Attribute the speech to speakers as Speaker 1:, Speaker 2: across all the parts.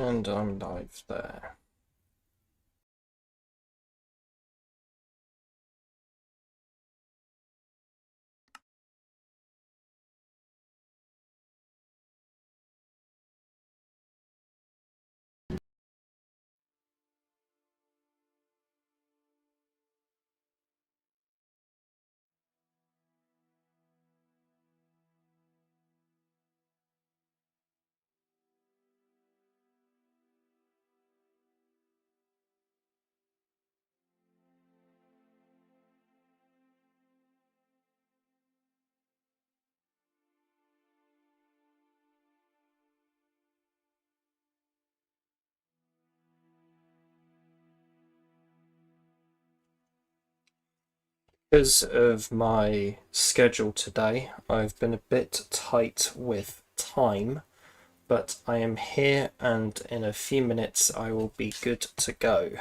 Speaker 1: And I'm live there. Because of my schedule today, I've been a bit tight with time, but I am here and in a few minutes I will be good to go.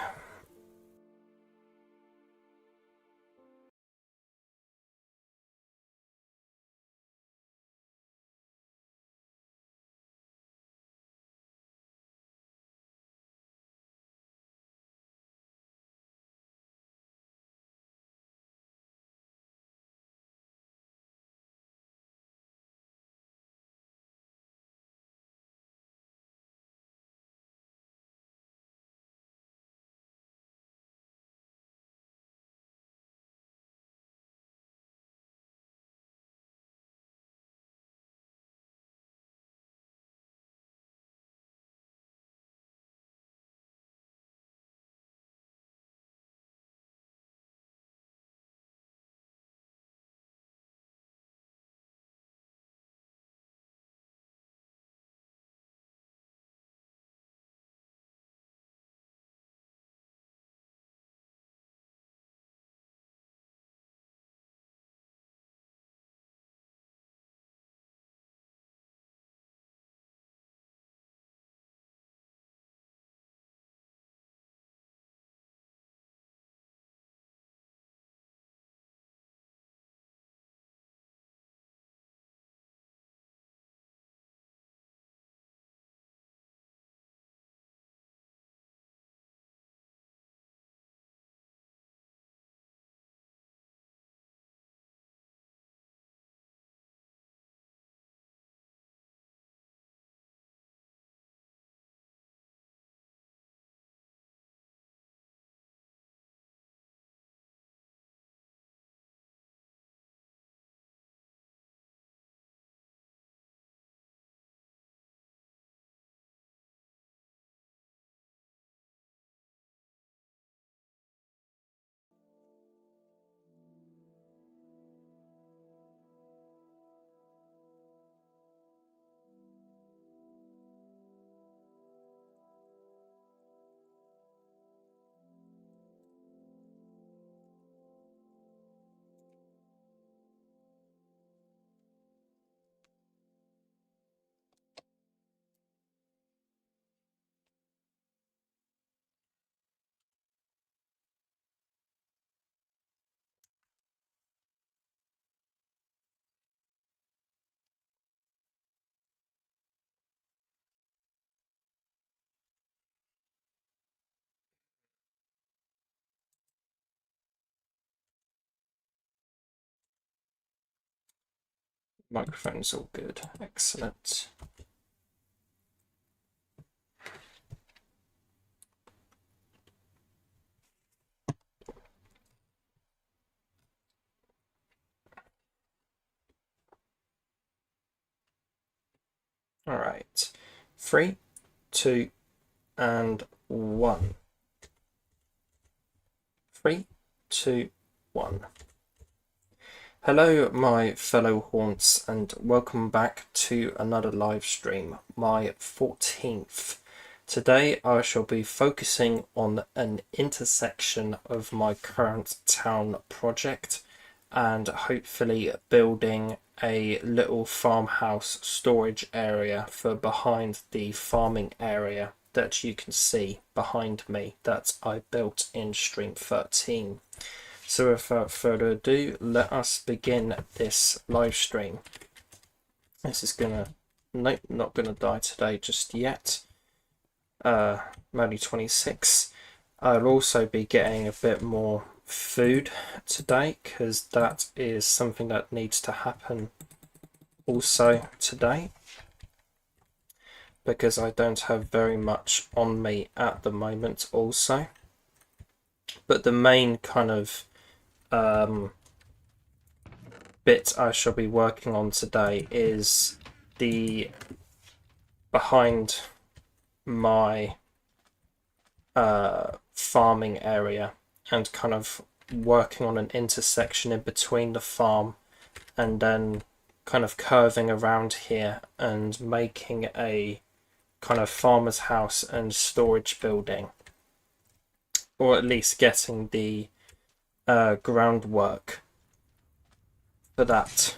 Speaker 1: Microphone's all good. Excellent. All right. 3, 2, and 1. 3, 2, 1. Hello, my fellow haunts, and welcome back to another live stream, my 14th. Today I shall be focusing on an intersection of my current town project and hopefully building a little farmhouse storage area for behind the farming area that you can see behind me that I built in stream 13. So without further ado, let us begin this live stream. This is gonna, nope, not gonna die today just yet. Modi 26. I'll also be getting a bit more food today because that is something that needs to happen also today, because I don't have very much on me at the moment also. But the main kind of bit I shall be working on today is the behind my farming area, and kind of working on an intersection in between the farm and then kind of curving around here and making a kind of farmer's house and storage building, or at least getting the groundwork for that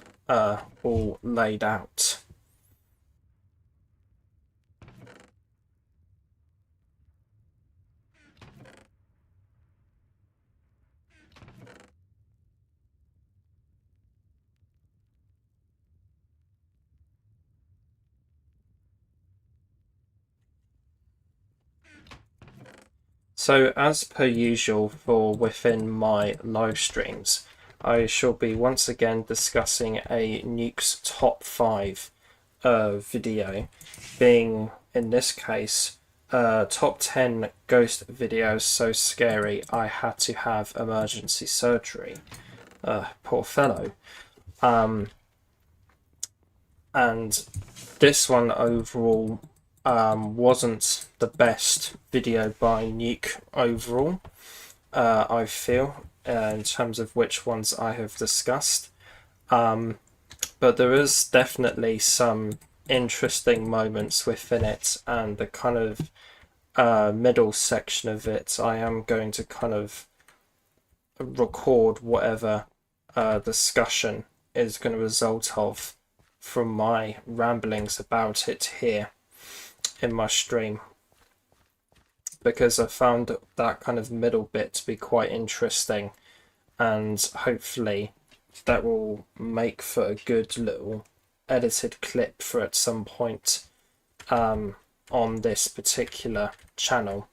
Speaker 1: all laid out. So as per usual for within my live streams, I shall be once again discussing a Nuke's top 5 video, being in this case top 10 ghost videos so scary I had to have emergency surgery. Poor fellow. And this one overall wasn't the best video by Nuke overall, I feel, in terms of which ones I have discussed. But there is definitely some interesting moments within it, and the kind of middle section of it, I am going to kind of record whatever discussion is going to result of from my ramblings about it here in my stream, because I found that kind of middle bit to be quite interesting, and hopefully that will make for a good little edited clip for at some point on this particular channel.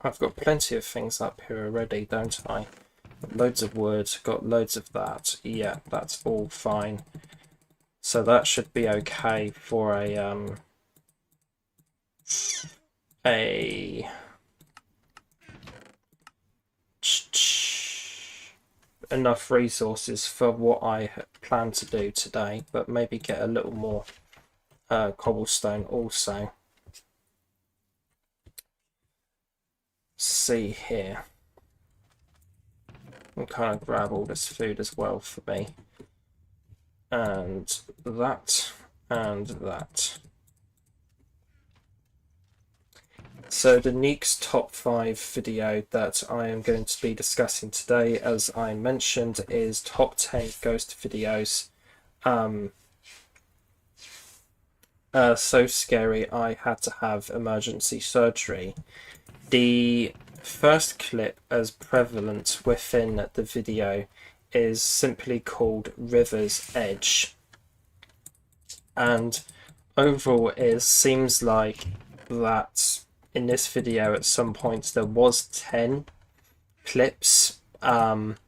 Speaker 1: I've got plenty of things up here already, don't I? Got loads of wood, got loads of that. Yeah, that's all fine. So that should be okay for enough resources for what I plan to do today, but maybe get a little more cobblestone also. See here. I'll kind of grab all this food as well for me. And that, and that. So the Nuke's top 5 video that I am going to be discussing today, as I mentioned, is top 10 ghost videos. So scary I had to have emergency surgery. The first clip as prevalent within the video is simply called River's Edge. And overall it seems like that in this video at some points there was 10 clips, but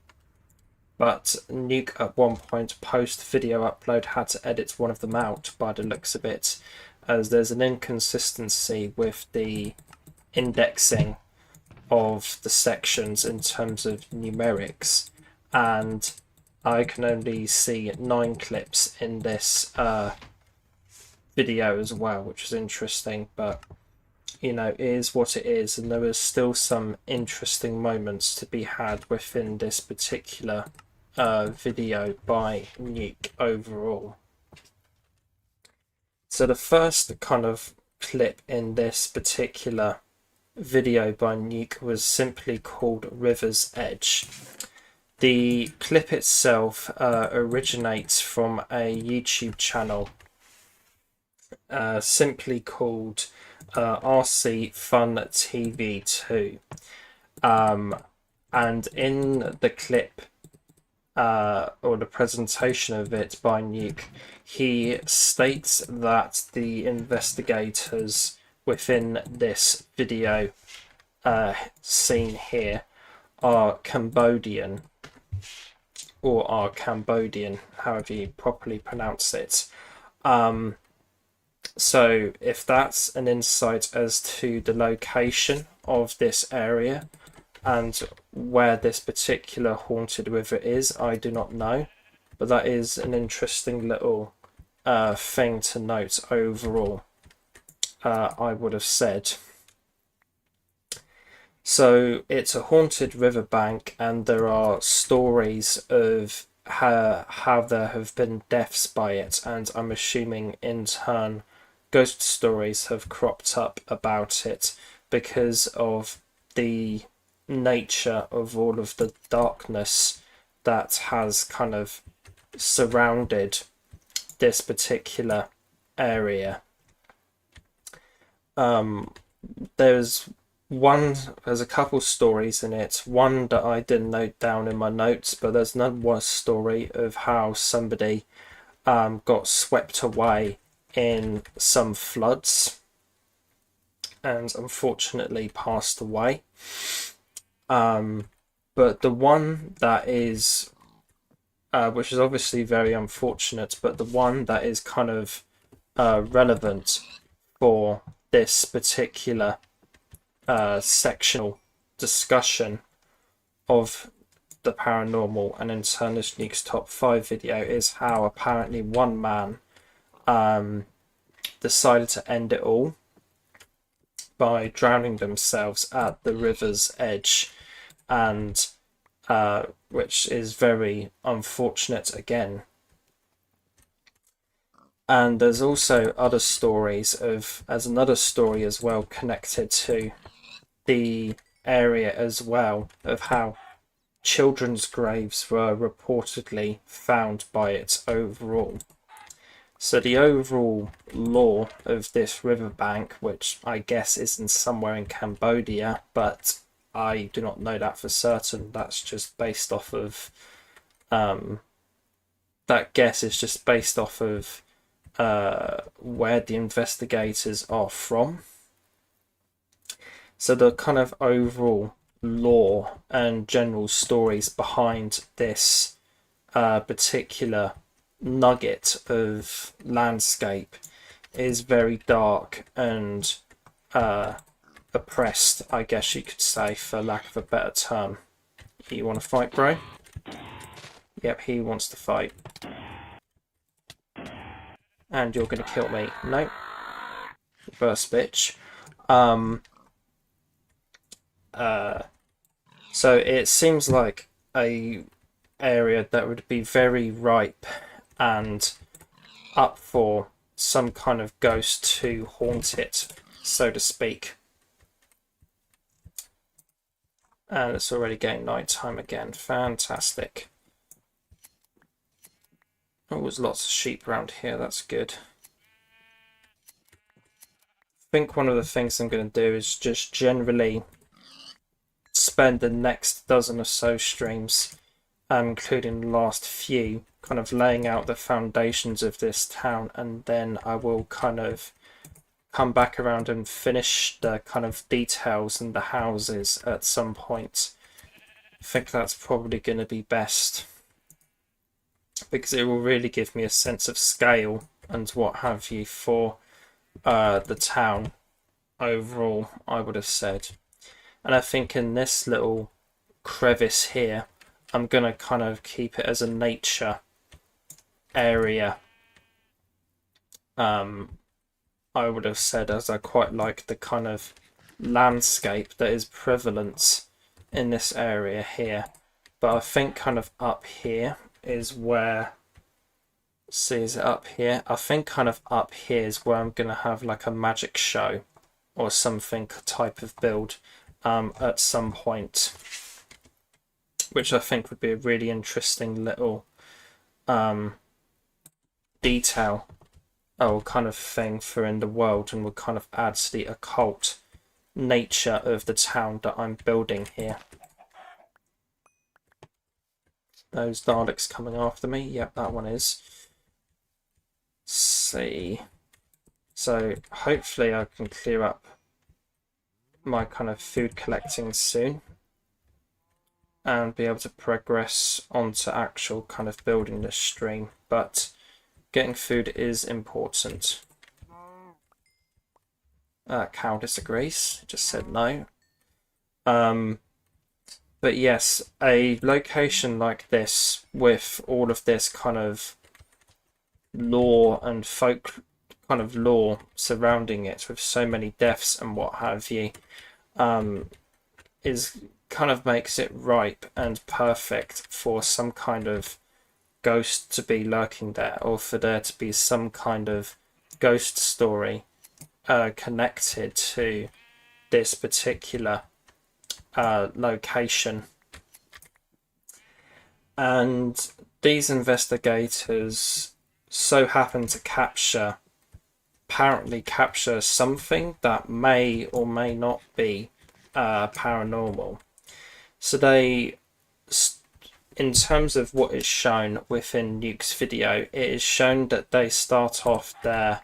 Speaker 1: Nuke at one point post video upload had to edit one of them out by the looks of it, as there's an inconsistency with the indexing of the sections in terms of numerics, and I can only see 9 clips in this video as well, which is interesting, but you know, it is what it is, and there is still some interesting moments to be had within this particular video by Nuke overall. So the first kind of clip in this particular video by Nuke was simply called River's Edge. The clip itself originates from a YouTube channel simply called RC Fun TV 2, and in the clip or the presentation of it by Nuke, he states that the investigators within this video scene here are Cambodian, however you properly pronounce it. So if that's an insight as to the location of this area and where this particular haunted river is, I do not know, but that is an interesting little thing to note overall, I would have said. So it's a haunted riverbank, and there are stories of how there have been deaths by it, and I'm assuming in turn ghost stories have cropped up about it because of the nature of all of the darkness that has kind of surrounded this particular area. There's a couple stories in it. One that I didn't note down in my notes, but there's one story of how somebody got swept away in some floods and unfortunately passed away. But the one that is, which is obviously very unfortunate, but the one that is kind of relevant for this particular sectional discussion of the paranormal and in turn this Nuke's top 5 video is how apparently one man decided to end it all by drowning themselves at the river's edge, and which is very unfortunate again. And there's also other stories as another story as well connected to the area as well, of how children's graves were reportedly found by it overall. So the overall lore of this riverbank, which I guess is somewhere in Cambodia, but I do not know that for certain. That's just based off of that guess is just based off of where the investigators are from. So the kind of overall lore and general stories behind this particular nugget of landscape is very dark and oppressed, I guess you could say, for lack of a better term. You want to fight, bro? Yep, he wants to fight. And you're going to kill me. No. Reverse bitch. So it seems like a area that would be very ripe and up for some kind of ghost to haunt it, so to speak. And it's already getting night time again. Fantastic. Oh, there's lots of sheep around here. That's good. I think one of the things I'm going to do is just generally spend the next dozen or so streams, including the last few, kind of laying out the foundations of this town, and then I will kind of come back around and finish the kind of details and the houses at some point. I think that's probably going to be best, because it will really give me a sense of scale and what have you for the town overall, I would have said. And I think in this little crevice here, I'm going to kind of keep it as a nature area. I would have said, as I quite like the kind of landscape that is prevalent in this area here. But I think kind of up here is where, see, is it up here? I think kind of up here is where I'm going to have like a magic show or something type of build at some point, which I think would be a really interesting little detail or kind of thing for in the world, and would kind of add to the occult nature of the town that I'm building here. Those Daleks coming after me. Yep, that one is. Let's see. So hopefully I can clear up my kind of food collecting soon and be able to progress onto actual kind of building this stream. But getting food is important. Cow disagrees, just said no. But yes, a location like this with all of this kind of lore and folk kind of lore surrounding it with so many deaths and what have you, is kind of makes it ripe and perfect for some kind of ghost to be lurking there, or for there to be some kind of ghost story connected to this particular location. And these investigators so happen to apparently capture something that may or may not be paranormal. So they, in terms of what is shown within Nuke's video, it is shown that they start off their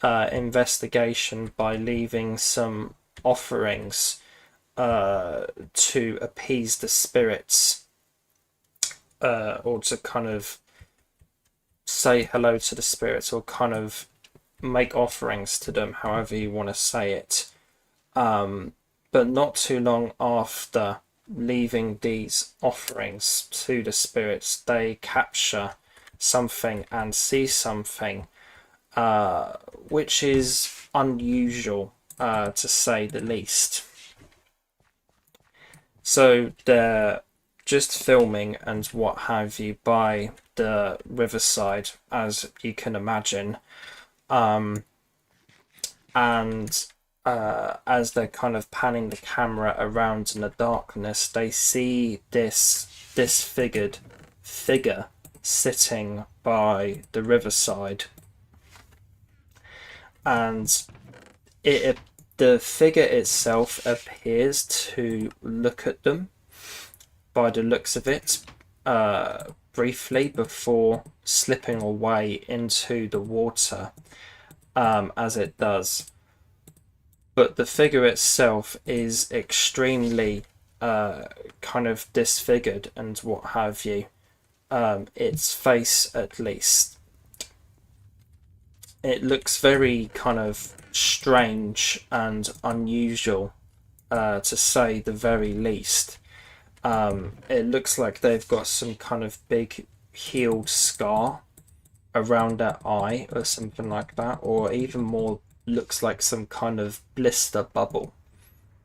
Speaker 1: investigation by leaving some offerings to appease the spirits, or to kind of say hello to the spirits, or kind of make offerings to them, however you want to say it. But not too long after leaving these offerings to the spirits, they capture something and see something which is unusual, to say the least. So they're just filming and what have you by the riverside, as you can imagine, and as they're kind of panning the camera around in the darkness, they see this disfigured figure sitting by the riverside, and the figure itself appears to look at them by the looks of it, briefly before slipping away into the water, as it does. But the figure itself is extremely kind of disfigured and what have you. Its face, at least. It looks very kind of strange and unusual, to say the very least. It looks like they've got some kind of big healed scar around their eye or something like that, or even more, looks like some kind of blister bubble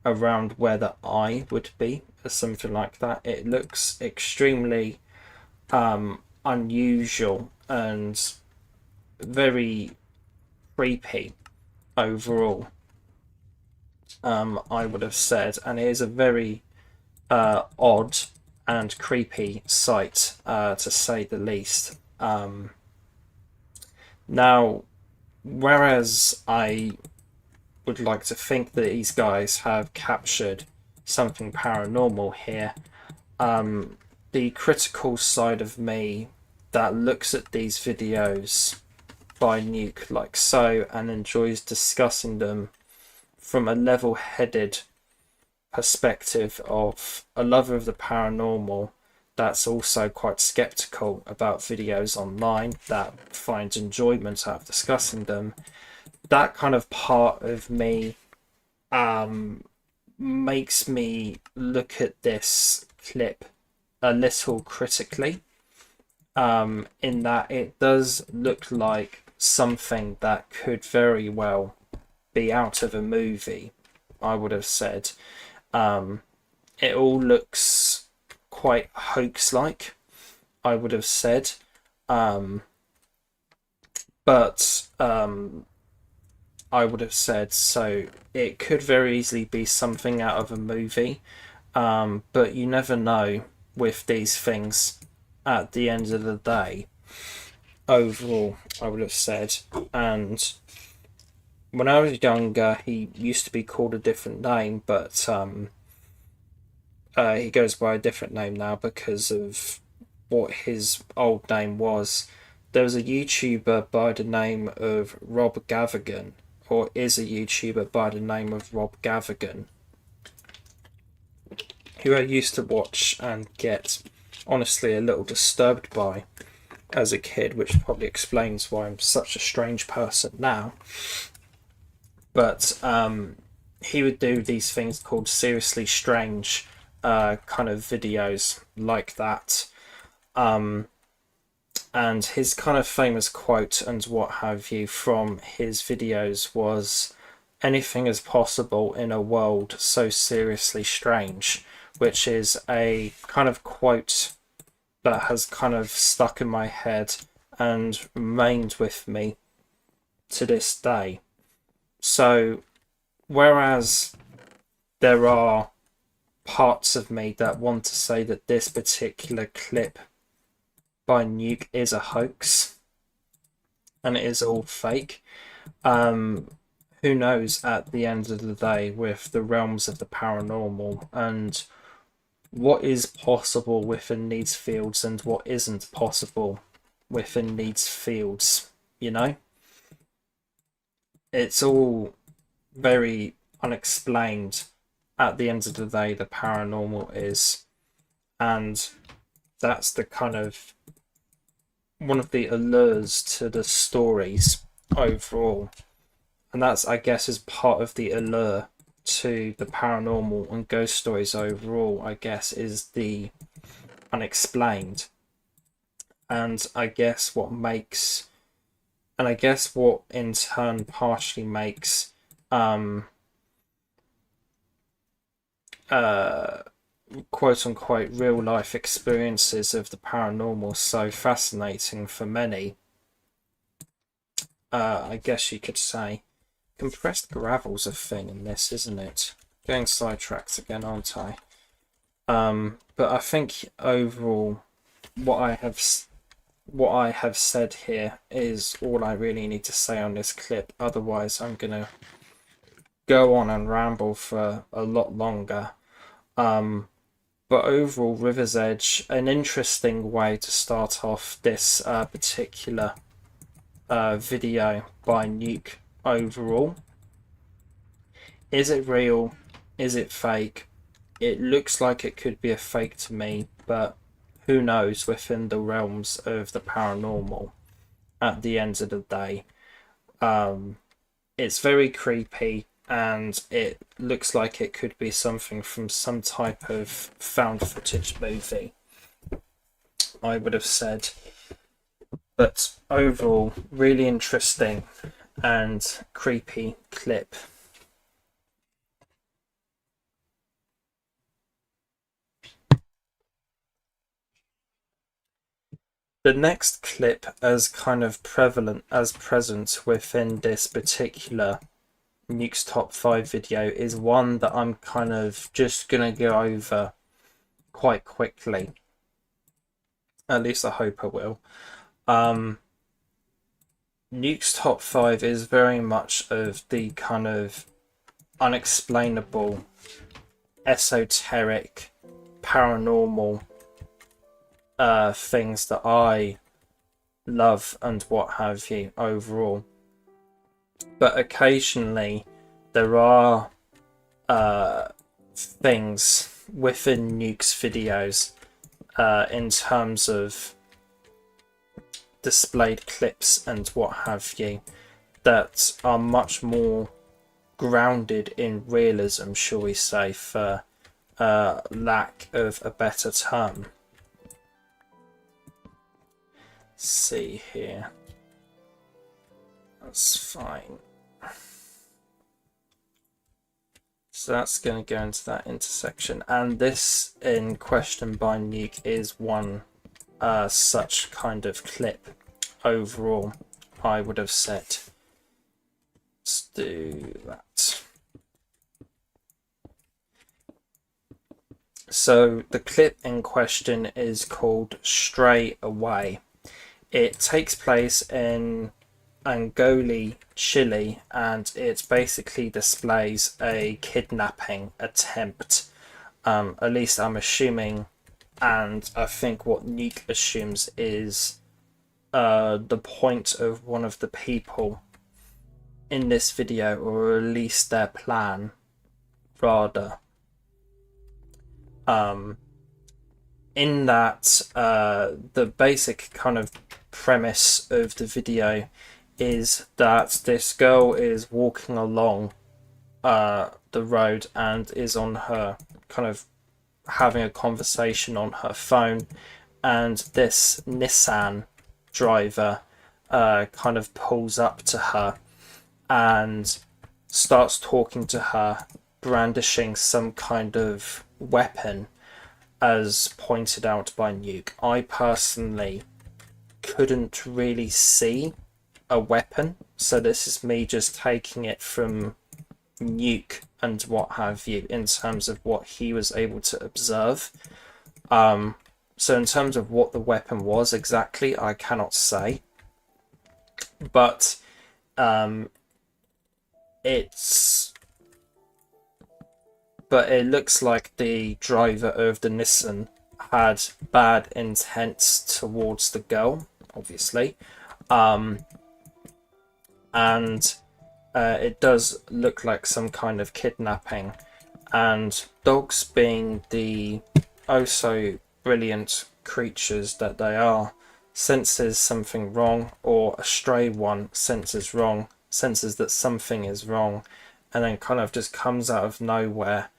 Speaker 1: around where the eye would be, or something like that. It looks extremely unusual and very creepy overall, I would have said, and it is a very odd and creepy sight, to say the least. Now, whereas I would like to think that these guys have captured something paranormal here, the critical side of me that looks at these videos by Nuke like so and enjoys discussing them from a level-headed perspective of a lover of the paranormal that's also quite skeptical about videos online, that finds enjoyment out of discussing them, that kind of part of me makes me look at this clip a little critically, in that it does look like something that could very well be out of a movie, I would have said. It all looks quite hoax-like, I would have said. But I would have said, so it could very easily be something out of a movie. But you never know with these things at the end of the day. Overall, I would have said. And when I was younger, he used to be called a different name, but he goes by a different name now because of what his old name was. There was a YouTuber by the name of Rob Gavigan or is a YouTuber by the name of Rob Gavigan, who I used to watch and get honestly a little disturbed by as a kid, which probably explains why I'm such a strange person now. But he would do these things called seriously strange kind of videos like that. And his kind of famous quote and what have you from his videos was, "Anything is possible in a world so seriously strange," which is a kind of quote that has kind of stuck in my head and remained with me to this day. So, whereas there are parts of me that want to say that this particular clip by Nuke is a hoax and it is all fake, who knows at the end of the day with the realms of the paranormal and what is possible within these fields and what isn't possible within these fields, you know? It's all very unexplained at the end of the day, the paranormal is. And that's the kind of one of the allures to the stories overall. And that's, I guess, is part of the allure to the paranormal and ghost stories overall, I guess, is the unexplained. And I guess what makes, and I guess what in turn partially makes quote unquote real life experiences of the paranormal so fascinating for many, I guess you could say. Compressed gravel's a thing in this, isn't it? Getting sidetracked again, aren't I? But I think overall what I have said here is all I really need to say on this clip. Otherwise I'm gonna go on and ramble for a lot longer. But overall, River's Edge, an interesting way to start off this particular video by Nuke overall. Is it real? Is it fake? It looks like it could be a fake to me, but who knows within the realms of the paranormal at the end of the day. It's very creepy and it looks like it could be something from some type of found footage movie, I would have said. But overall, really interesting and creepy clip. The next clip as kind of prevalent as present within this particular Nuke's Top 5 video is one that I'm kind of just going to go over quite quickly. At least I hope I will. Nuke's Top 5 is very much of the kind of unexplainable, esoteric, paranormal things that I love and what have you overall. But occasionally there are things within Nuke's videos in terms of displayed clips and what have you that are much more grounded in realism, shall we say, for lack of a better term. Let's see here. That's fine. So that's going to go into that intersection. And this in question by Nuke is one such kind of clip overall, I would have said. Let's do that. So the clip in question is called Stray Away. It takes place in Angola, Chile, and it basically displays a kidnapping attempt. At least I'm assuming, and I think what Nuke assumes is the point of one of the people in this video, or release their plan rather. In that the basic kind of premise of the video is that this girl is walking along the road and is on her kind of having a conversation on her phone, and this Nissan driver kind of pulls up to her and starts talking to her, brandishing some kind of weapon, as pointed out by Nuke. I personally couldn't really see a weapon, so this is me just taking it from Nuke and what have you in terms of what he was able to observe. So in terms of what the weapon was exactly, I cannot say, but it looks like the driver of the Nissan had bad intents towards the girl, obviously. And it does look like some kind of kidnapping. And dogs, being the oh so brilliant creatures that they are, senses something wrong, or a stray one senses that something is wrong, and then kind of just comes out of nowhere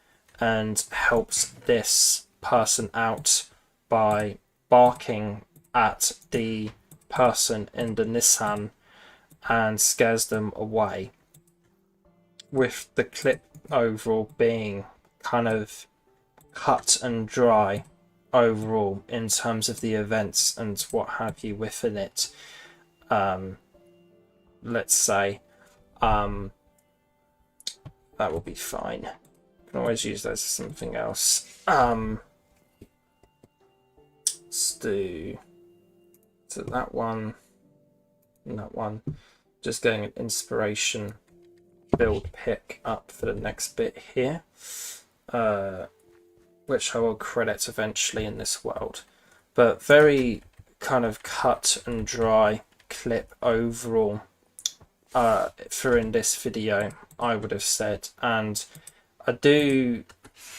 Speaker 1: and helps this person out by barking at the person in the Nissan and scares them away, with the clip overall being kind of cut and dry overall in terms of the events and what have you within it. Let's say that will be fine. You can always use those for something else. Let's do so that one and that one. Just getting an inspiration build pick up for the next bit here, which I will credit eventually in this world. But very kind of cut and dry clip overall for in this video, I would have said. And I do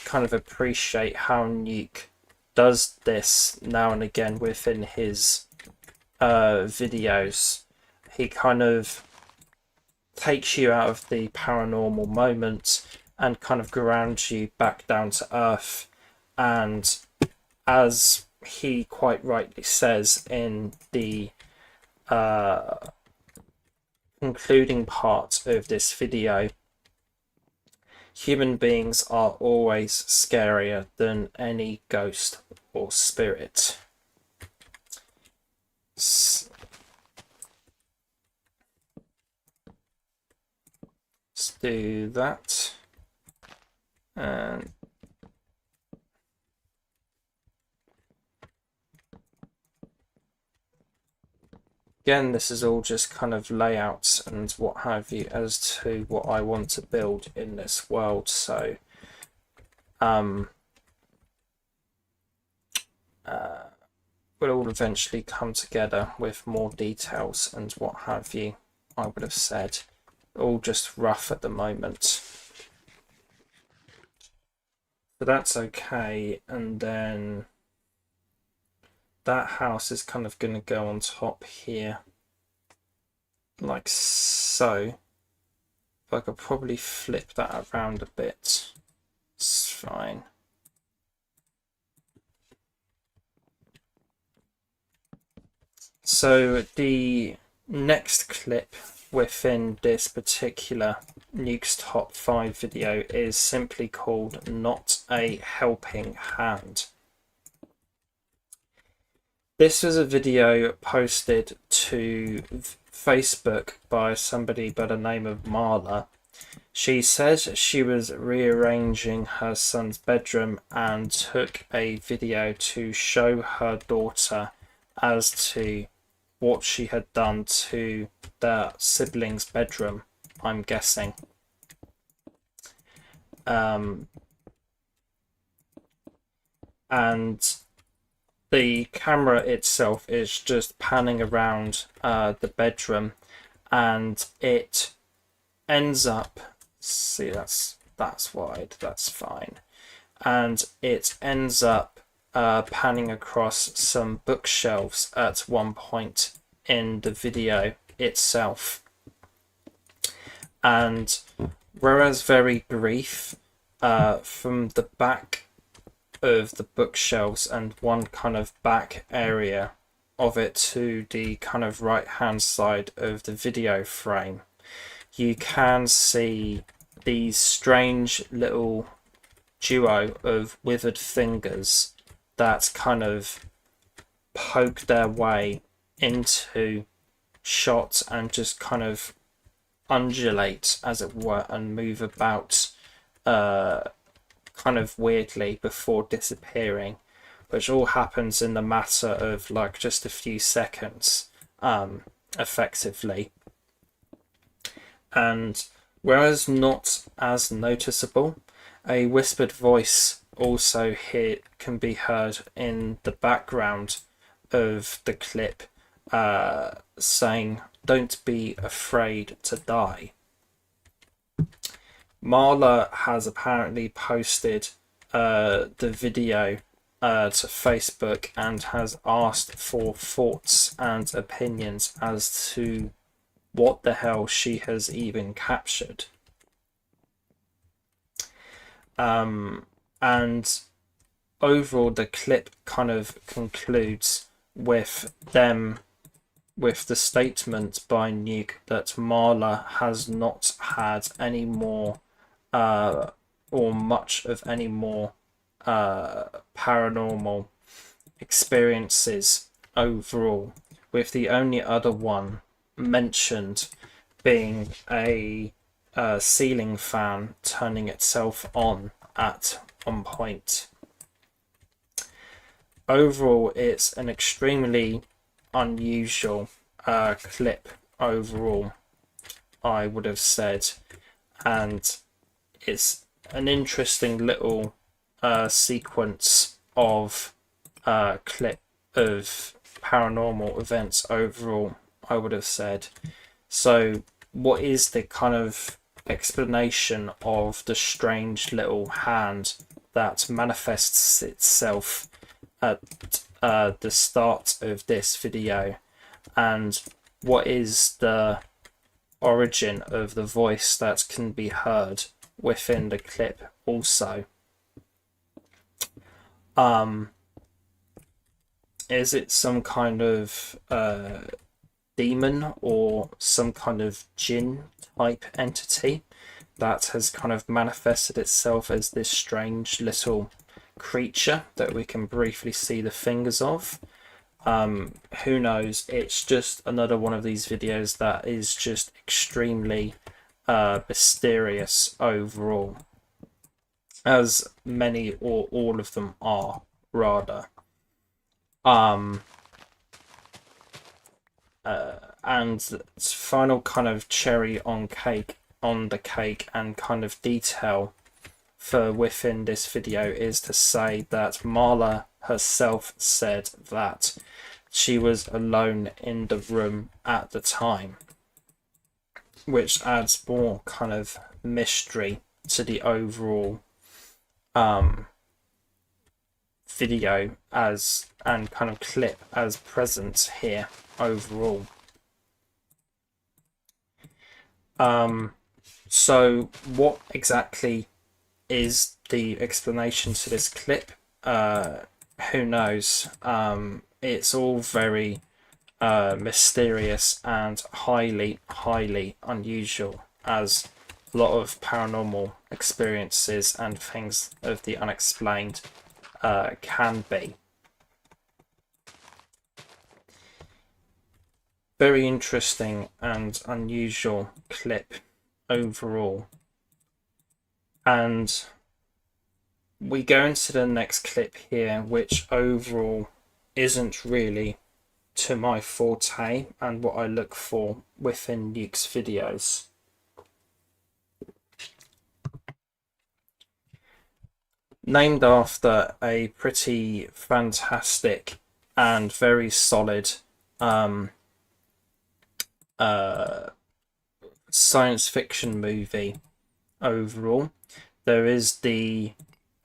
Speaker 1: kind of appreciate how Nuke does this now and again within his videos. He kind of takes you out of the paranormal moment and kind of grounds you back down to earth. And as he quite rightly says in the concluding part of this video, human beings are always scarier than any ghost or spirit. Let's do that. And again, this is all just kind of layouts and what have you as to what I want to build in this world. So will all eventually come together with more details and what have you, I would have said. All just rough at the moment. So that's okay. And then that house is kind of going to go on top here, like so. If I could probably flip that around a bit, it's fine. So the next clip within this particular Nuke's Top 5 video is simply called Not a Helping Hand. This was a video posted to Facebook by somebody by the name of Marla. She says she was rearranging her son's bedroom and took a video to show her daughter as to what she had done to their sibling's bedroom, I'm guessing. And the camera itself is just panning around the bedroom, and it ends up, see, that's wide, that's fine, and it ends up panning across some bookshelves at one point in the video itself. And whereas very brief, from the back of the bookshelves and one kind of back area of it to the kind of right hand side of the video frame, you can see these strange little duo of withered fingers that kind of poke their way into shots and just kind of undulate, as it were, and move about kind of weirdly before disappearing, which all happens in the matter of like just a few seconds, effectively. And whereas not as noticeable, a whispered voice also can be heard in the background of the clip, saying, "Don't be afraid to die." Marla has apparently posted the video to Facebook and has asked for thoughts and opinions as to what the hell she has even captured. And overall, the clip kind of concludes with the statement by Nuke that Marla has not had any more or much of any more paranormal experiences overall, with the only other one mentioned being a ceiling fan turning itself on at one point. Overall, it's an extremely unusual clip overall, I would have said, and it's an interesting little sequence of clip of paranormal events overall, I would have said. So what is the kind of explanation of the strange little hand that manifests itself at the start of this video, and what is the origin of the voice that can be heard within the clip also? Is it some kind of demon or some kind of jinn type entity that has kind of manifested itself as this strange little creature that we can briefly see the fingers of? Who knows? It's just another one of these videos that is just extremely mysterious overall, as many or all of them are, rather. And final kind of cherry on the cake and kind of detail for within this video is to say that Marla herself said that she was alone in the room at the time, which adds more kind of mystery to the overall video and kind of clip as present here overall. So what exactly is the explanation to this clip? Who knows? It's all very mysterious and highly unusual, as a lot of paranormal experiences and things of the unexplained can be. Very interesting and unusual clip overall. And we go into the next clip here, which overall isn't really to my forte and what I look for within Nuke's videos. Named after a pretty fantastic and very solid science fiction movie overall. There is the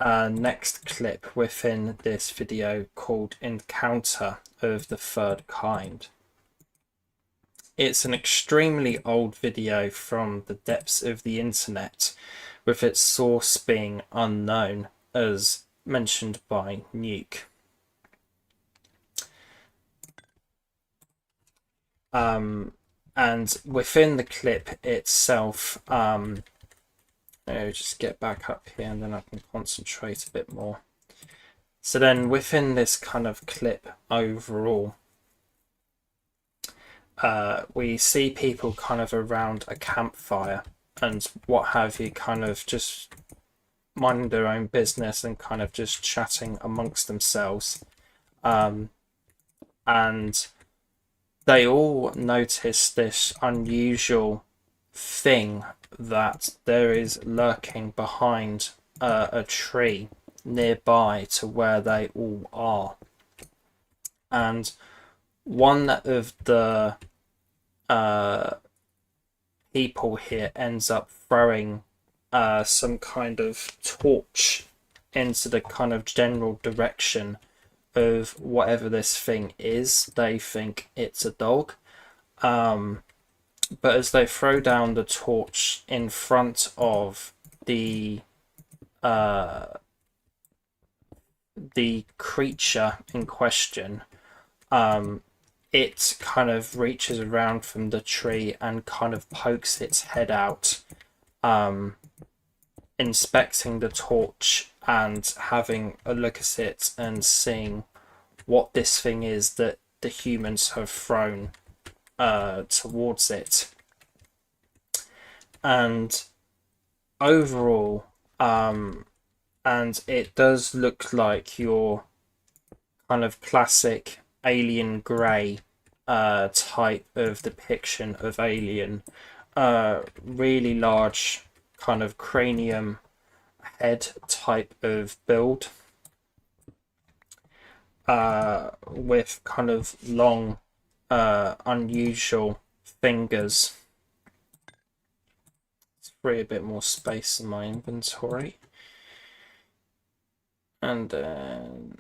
Speaker 1: next clip within this video called Encounter of the Third Kind. It's an extremely old video from the depths of the internet, with its source being unknown, as mentioned by Nuke. And within the clip itself, I'll just get back up here and then I can concentrate a bit more. So then within this kind of clip overall, we see people kind of around a campfire and what have you, kind of just minding their own business and kind of just chatting amongst themselves. And they all notice this unusual thing that there is lurking behind a tree nearby to where they all are. And one of the people here ends up throwing some kind of torch into the kind of general direction of whatever this thing is. They think it's a dog. But as they throw down the torch in front of the creature in question, it kind of reaches around from the tree and kind of pokes its head out, inspecting the torch and having a look at it and seeing what this thing is that the humans have thrown towards it. And overall, and it does look like your kind of classic alien grey type of depiction of alien. Really large kind of cranium head type of build, with kind of long unusual fingers. Let's free a bit more space in my inventory. And then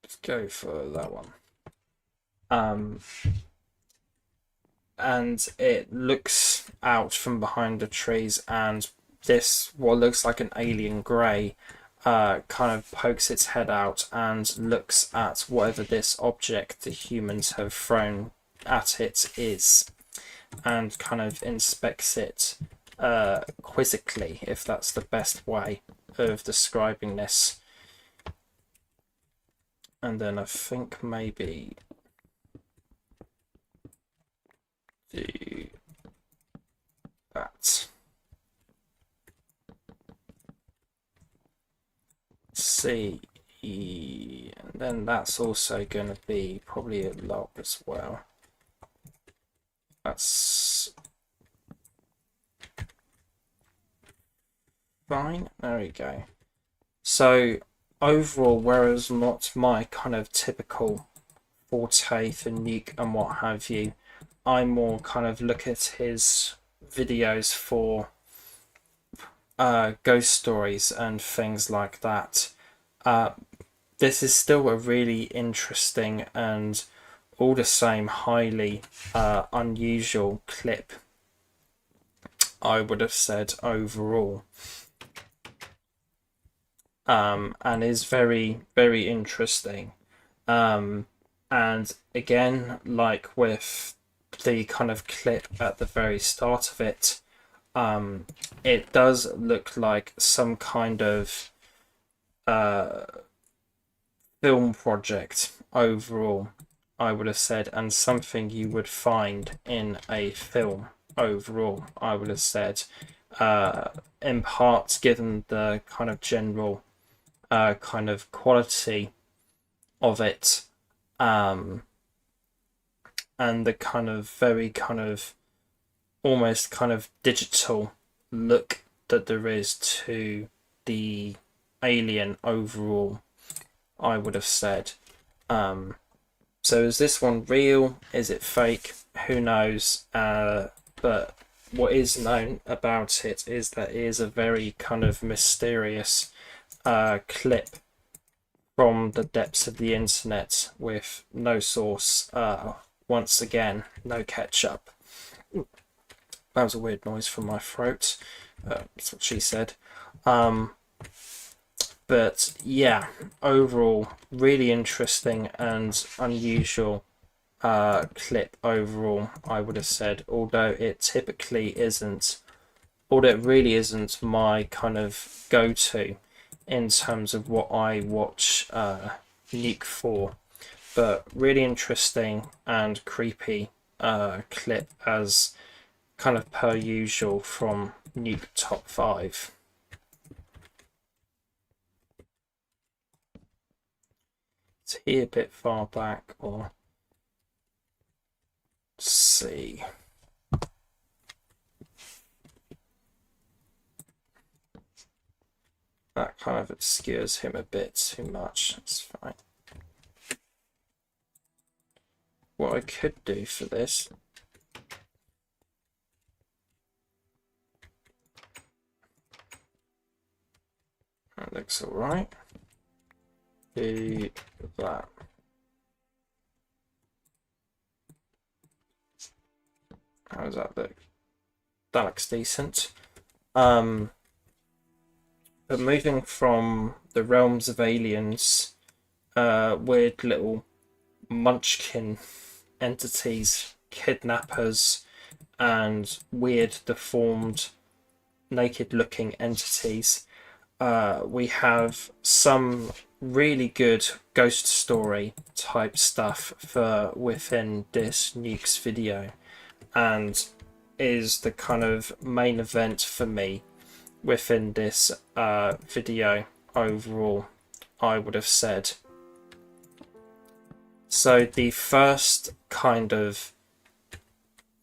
Speaker 1: let's go for that one. And it looks out from behind the trees, and this, what looks like an alien grey, kind of pokes its head out and looks at whatever this object the humans have thrown at it is, and kind of inspects it quizzically, if that's the best way of describing this. And then I think maybe do that. See, and then that's also going to be probably a log as well. That's fine. There we go. So overall, whereas not my kind of typical forte for Nuke and what have you, I more kind of look at his videos for ghost stories and things like that. This is still a really interesting and all the same highly unusual clip, I would have said, overall. And is very, very interesting. And again, like with the kind of clip at the very start of it, it does look like some kind of film project overall, I would have said, and something you would find in a film overall, I would have said, in part given the kind of general kind of quality of it, and the kind of very kind of almost kind of digital look that there is to the alien overall, I would have said. So is this one real? Is it fake? Who knows? But what is known about it is that it is a very kind of mysterious clip from the depths of the internet with no source. Once again, no ketchup. That was a weird noise from my throat. That's what she said. But yeah, overall, really interesting and unusual clip overall, I would have said, although it really isn't my kind of go-to in terms of what I watch Nuke for, but really interesting and creepy clip as kind of per usual from Nuke Top 5. Is he a bit far back, or let's see. That kind of obscures him a bit too much. That's fine. What I could do for this that looks alright. Do that. How does that look? That looks decent. But moving from the realms of aliens, weird little munchkin entities, kidnappers, and weird deformed naked looking entities, we have some really good ghost story type stuff for within this Nuke's video, and is the kind of main event for me within this video overall, I would have said. So the first kind of,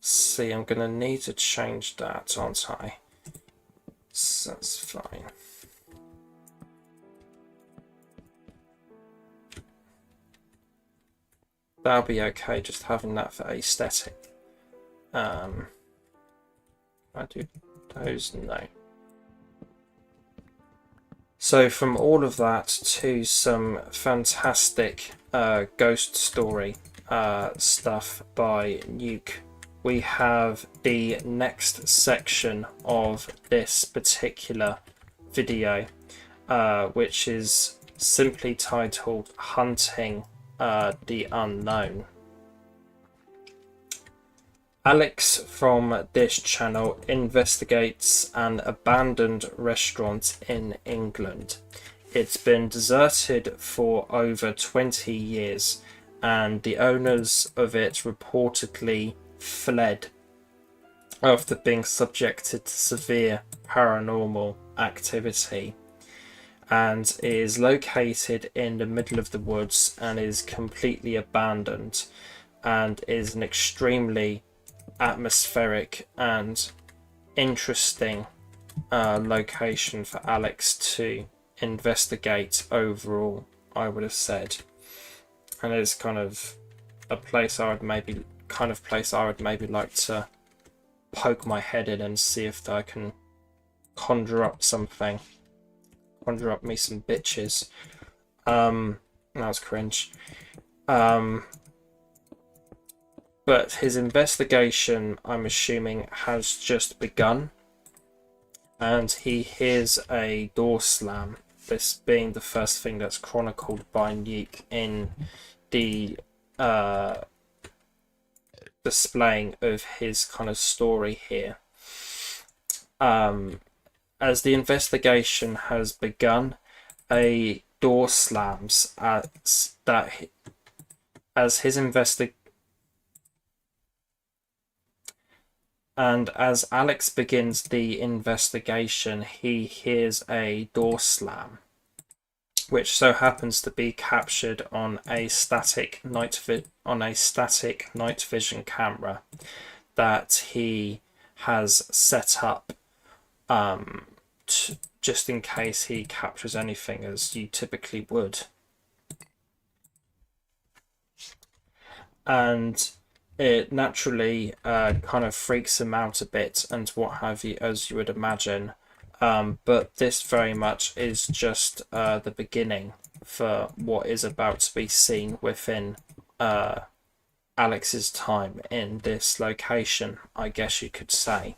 Speaker 1: see, I'm gonna need to change that, aren't I? So that's fine. That'll be okay, just having that for aesthetic. I do those, no. So from all of that to some fantastic ghost story stuff by Nuke, we have the next section of this particular video, which is simply titled Hunting the Unknown. Alex from this channel investigates an abandoned restaurant in England. It's been deserted for over 20 years, and the owners of it reportedly fled after being subjected to severe paranormal activity, and is located in the middle of the woods and is completely abandoned, and is an extremely atmospheric and interesting location for Alex to investigate overall, I would have said. And it's kind of a place I would maybe like to poke my head in and see if I can conjure up something. Conjure up me some bitches. That was cringe. But his investigation, I'm assuming, has just begun, and he hears a door slam, this being the first thing that's chronicled by Nuke in the displaying of his kind of story here. As the investigation has begun, a door slams and as Alex begins the investigation, he hears a door slam, which so happens to be captured on a static night vision camera that he has set up just in case he captures anything, as you typically would. and it naturally kind of freaks him out a bit and what have you, as you would imagine. But this very much is just the beginning for what is about to be seen within Alex's time in this location, I guess you could say.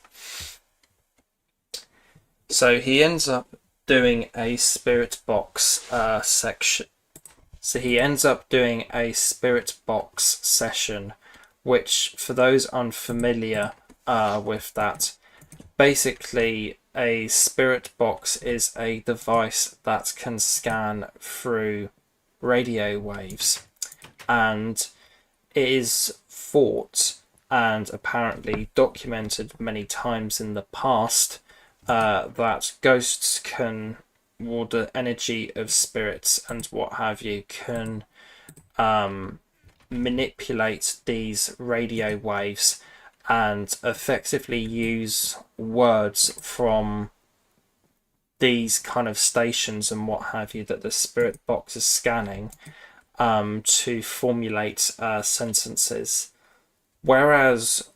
Speaker 1: So he ends up doing a spirit box section. So he ends up doing a spirit box session, which, for those unfamiliar with that, basically a spirit box is a device that can scan through radio waves, and it is thought and apparently documented many times in the past that ghosts can, or the energy of spirits and what have you, can manipulate these radio waves and effectively use words from these kind of stations and what have you that the spirit box is scanning to formulate sentences. Whereas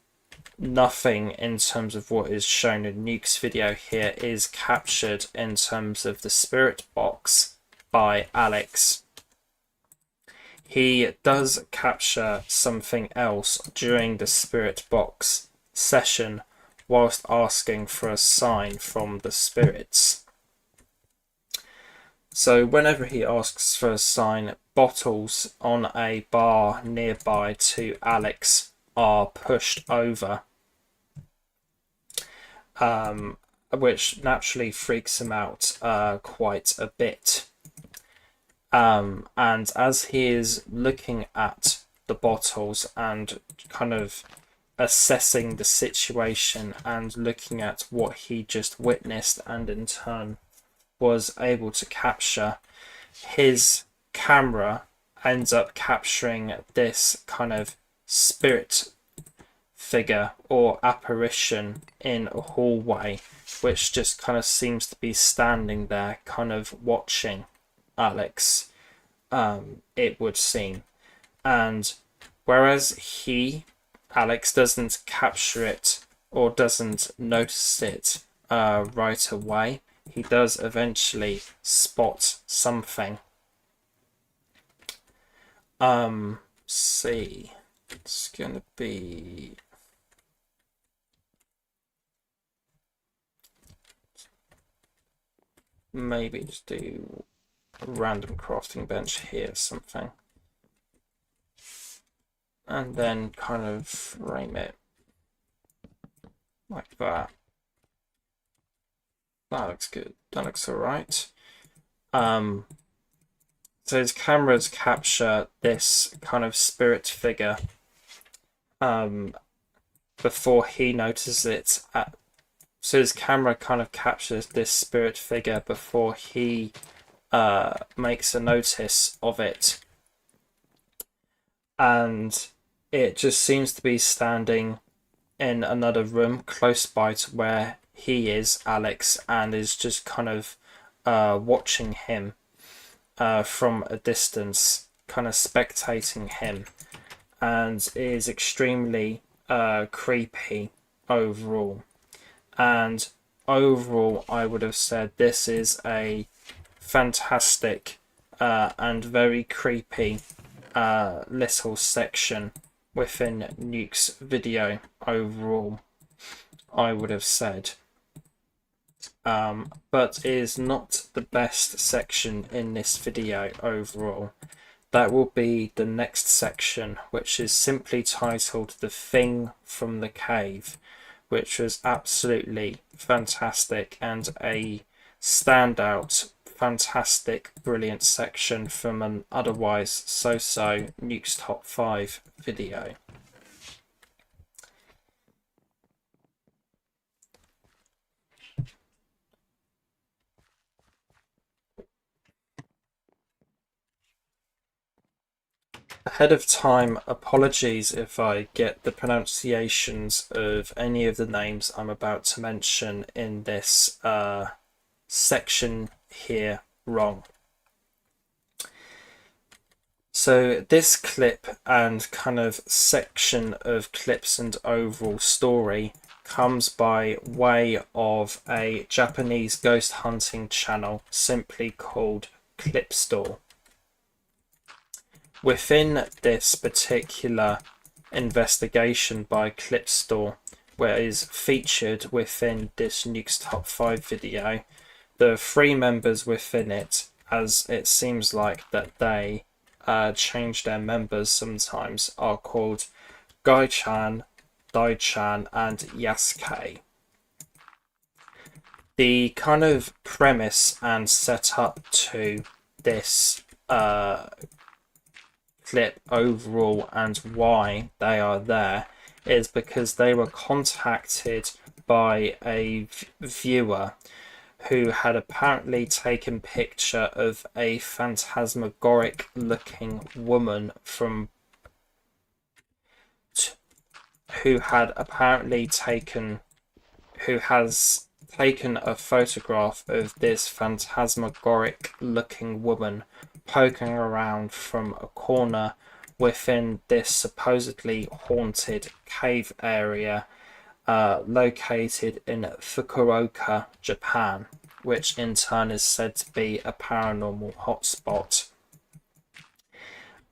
Speaker 1: nothing in terms of what is shown in Nuke's video here is captured in terms of the spirit box by Alex. He does capture something else during the spirit box session whilst asking for a sign from the spirits. So whenever he asks for a sign, bottles on a bar nearby to Alex are pushed over, which naturally freaks him out quite a bit. And as he is looking at the bottles and kind of assessing the situation and looking at what he just witnessed and in turn was able to capture, his camera ends up capturing this kind of spirit figure or apparition in a hallway, which just kind of seems to be standing there kind of watching Alex, it would seem. And whereas Alex doesn't capture it or doesn't notice it right away, he does eventually spot something. See, it's gonna be maybe just do a random crafting bench here, something, and then kind of frame it like that. That looks good. That looks alright. So his cameras capture this kind of spirit figure before he notices it. So his camera kind of captures this spirit figure before he makes a notice of it. And it just seems to be standing in another room close by to where he is, Alex, and is just kind of watching him from a distance, kind of spectating him, and is extremely creepy overall. And overall, I would have said this is a fantastic and very creepy little section within Nuke's video overall, I would have said. But is not the best section in this video overall. That will be the next section, which is simply titled The Thing from the Cave, which was absolutely fantastic and a standout, fantastic, brilliant section from an otherwise so-so Nuke's Top 5 video. Ahead of time, apologies if I get the pronunciations of any of the names I'm about to mention in this section here wrong. So this clip and kind of section of clips and overall story comes by way of a Japanese ghost hunting channel simply called Clip Store. Within this particular investigation by Clip Store, where it is featured within this Nuke's Top 5 video, the three members within it, as it seems like that they change their members sometimes, are called Gai-chan, Dai-chan and Yasuke. The kind of premise and setup to this clip overall and why they are there is because they were contacted by a viewer who had apparently taken picture of a phantasmagoric looking woman who has taken a photograph of this phantasmagoric looking woman poking around from a corner within this supposedly haunted cave area located in Fukuoka, Japan, which in turn is said to be a paranormal hotspot.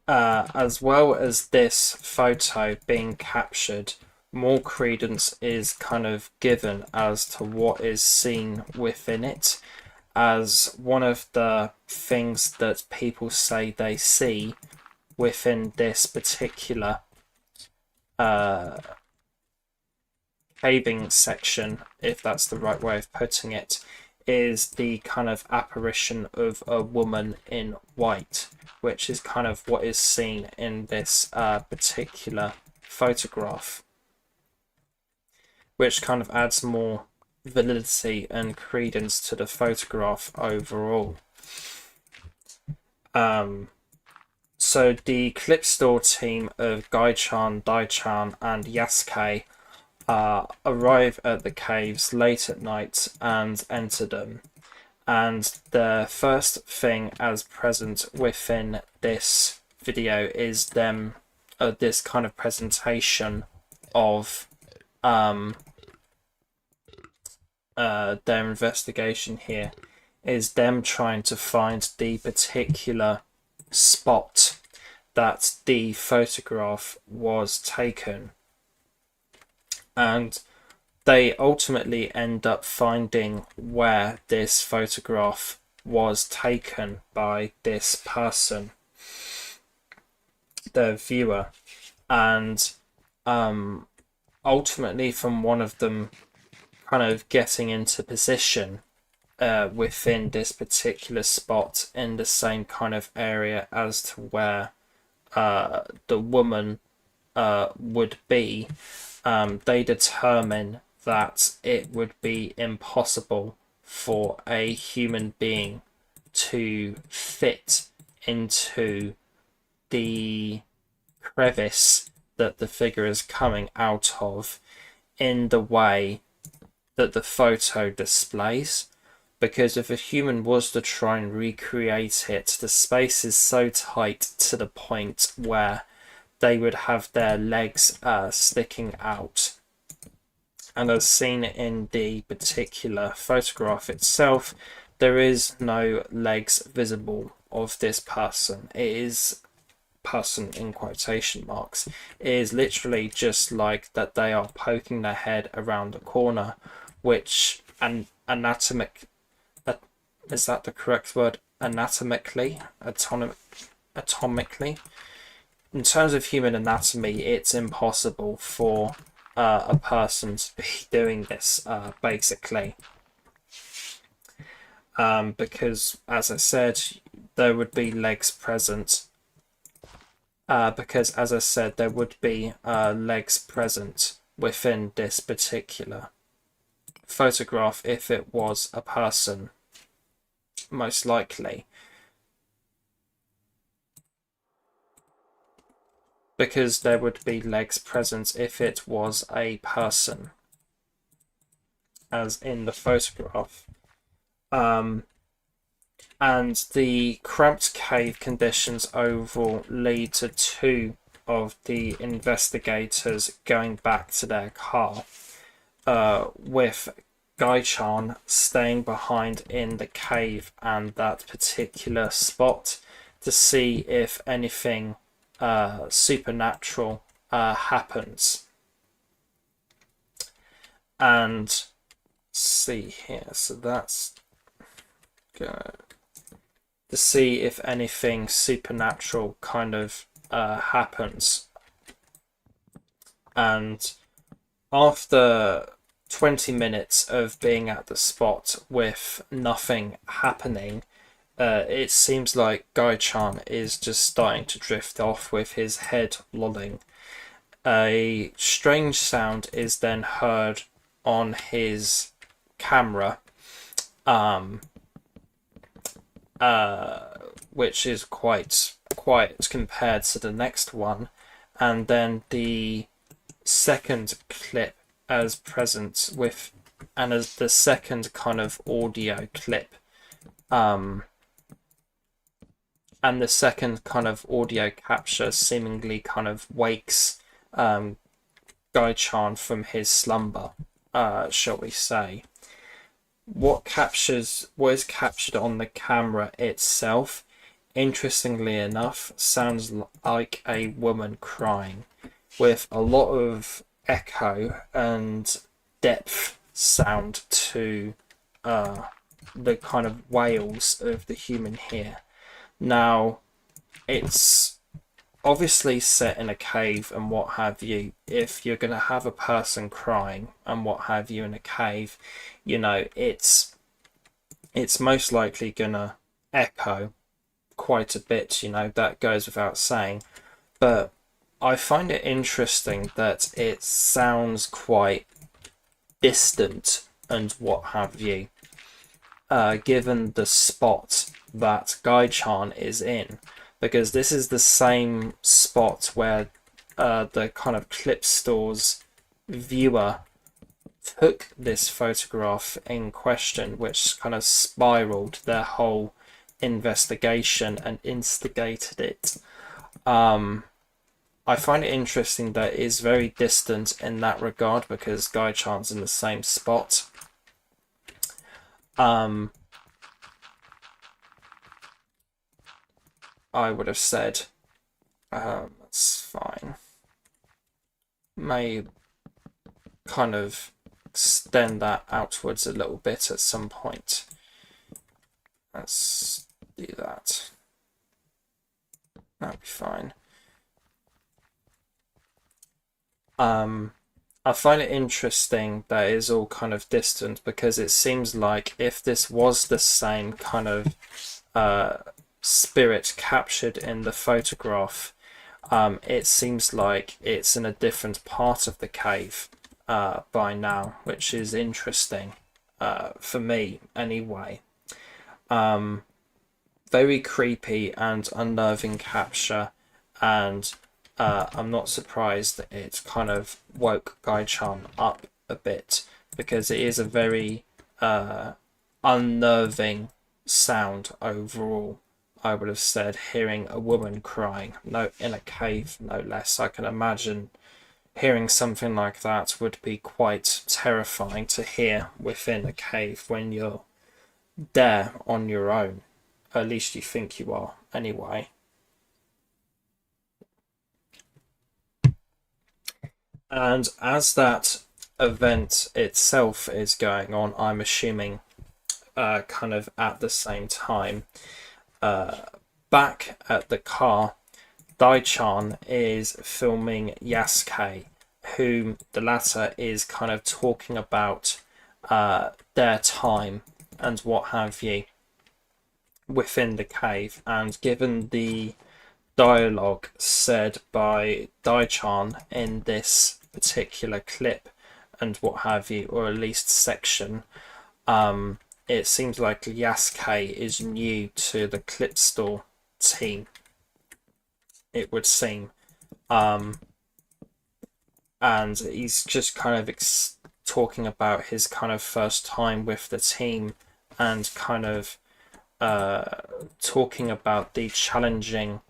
Speaker 1: As well as this photo being captured, more credence is kind of given as to what is seen within it, as one of the things that people say they see within this particular caving section, if that's the right way of putting it, is the kind of apparition of a woman in white, which is kind of what is seen in this particular photograph, which kind of adds more validity and credence to the photograph overall. So the Clip Store team of Gai-chan, Dai-chan and Yasuke arrive at the caves late at night and enter them. And the first thing as present within this video is them, this kind of presentation of their investigation here is them trying to find the particular spot that the photograph was taken, and they ultimately end up finding where this photograph was taken by this person, the viewer, and ultimately from one of them kind of getting into position within this particular spot in the same kind of area as to where the woman would be, they determine that it would be impossible for a human being to fit into the crevice that the figure is coming out of in the way that the photo displays, because if a human was to try and recreate it, the space is so tight to the point where they would have their legs sticking out. And as seen in the particular photograph itself, there is no legs visible of this person. It is person in quotation marks. It is literally just like that they are poking their head around a corner, which is that the correct word? Atomically, in terms of human anatomy, it's impossible for a person to be doing this, basically. Because, as I said, there would be legs present. Legs present within this particular photograph if it was a person, most likely. Because there would be legs present if it was a person, as in the photograph. And the cramped cave conditions overall lead to two of the investigators going back to their car, with Gaichan staying behind in the cave and that particular spot to see if anything supernatural happens. And see here, so that's good. To see if anything supernatural kind of happens. And after 20 minutes of being at the spot with nothing happening, it seems like Gaichan is just starting to drift off with his head lolling. A strange sound is then heard on his camera, which is quite quiet compared to the next one, and then the second clip as present with, and as the second kind of audio clip, and the second kind of audio capture seemingly kind of wakes Gaichan from his slumber, shall we say. What is captured on the camera itself, interestingly enough, sounds like a woman crying, with a lot of echo and depth sound to the kind of wails of the human here. Now, it's obviously set in a cave and what have you. If you're going to have a person crying and what have you in a cave, you know, it's most likely going to echo quite a bit, you know, that goes without saying. But I find it interesting that it sounds quite distant and what have you, given the spot that Gaichan is in. Because this is the same spot where the kind of clip store's viewer took this photograph in question, which kind of spiraled their whole investigation and instigated it. I find it interesting that it is very distant in that regard because Gaichan's in the same spot. I would have said that's fine. May kind of extend that outwards a little bit at some point. Let's do that. That'll be fine. I find it interesting that it is all kind of distant because it seems like if this was the same kind of spirit captured in the photograph, it seems like it's in a different part of the cave by now, which is interesting for me anyway. Very creepy and unnerving capture, and I'm not surprised that it kind of woke Gaichan up a bit because it is a very unnerving sound overall. I would have said, hearing a woman crying, no, in a cave, no less. I can imagine hearing something like that would be quite terrifying to hear within a cave when you're there on your own. At least you think you are, anyway. And as that event itself is going on, I'm assuming kind of at the same time, back at the car, Gaichan is filming Yasuke, whom the latter is kind of talking about their time and what have you within the cave. And given the dialogue said by Gaichan in this particular clip and what have you, or at least section, it seems like Yasuke is new to the clip store team, it would seem. And he's just kind of talking about his kind of first time with the team and kind of talking about the challenging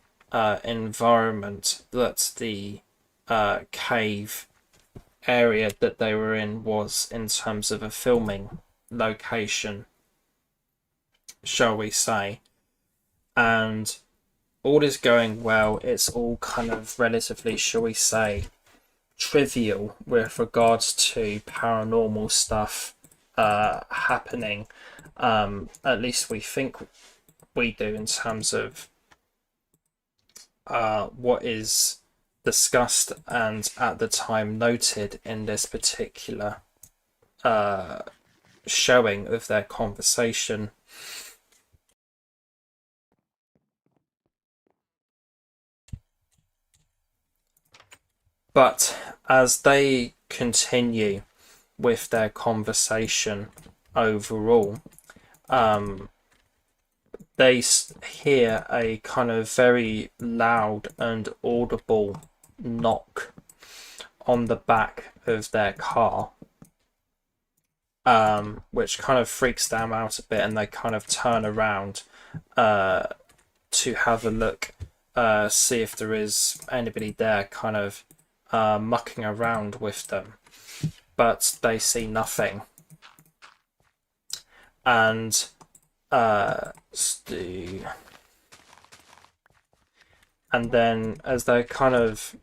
Speaker 1: environment that the cave area that they were in was in terms of a filming location, shall we say. And all is going well. It's all kind of relatively, shall we say, trivial with regards to paranormal stuff happening. At least we think we do, in terms of what is discussed and at the time noted in this particular showing of their conversation. But as they continue with their conversation overall, they hear a kind of very loud and audible knock on the back of their car, which kind of freaks them out a bit, and they kind of turn around to have a look, see if there is anybody there kind of mucking around with them, but they see nothing. And then as they're kind of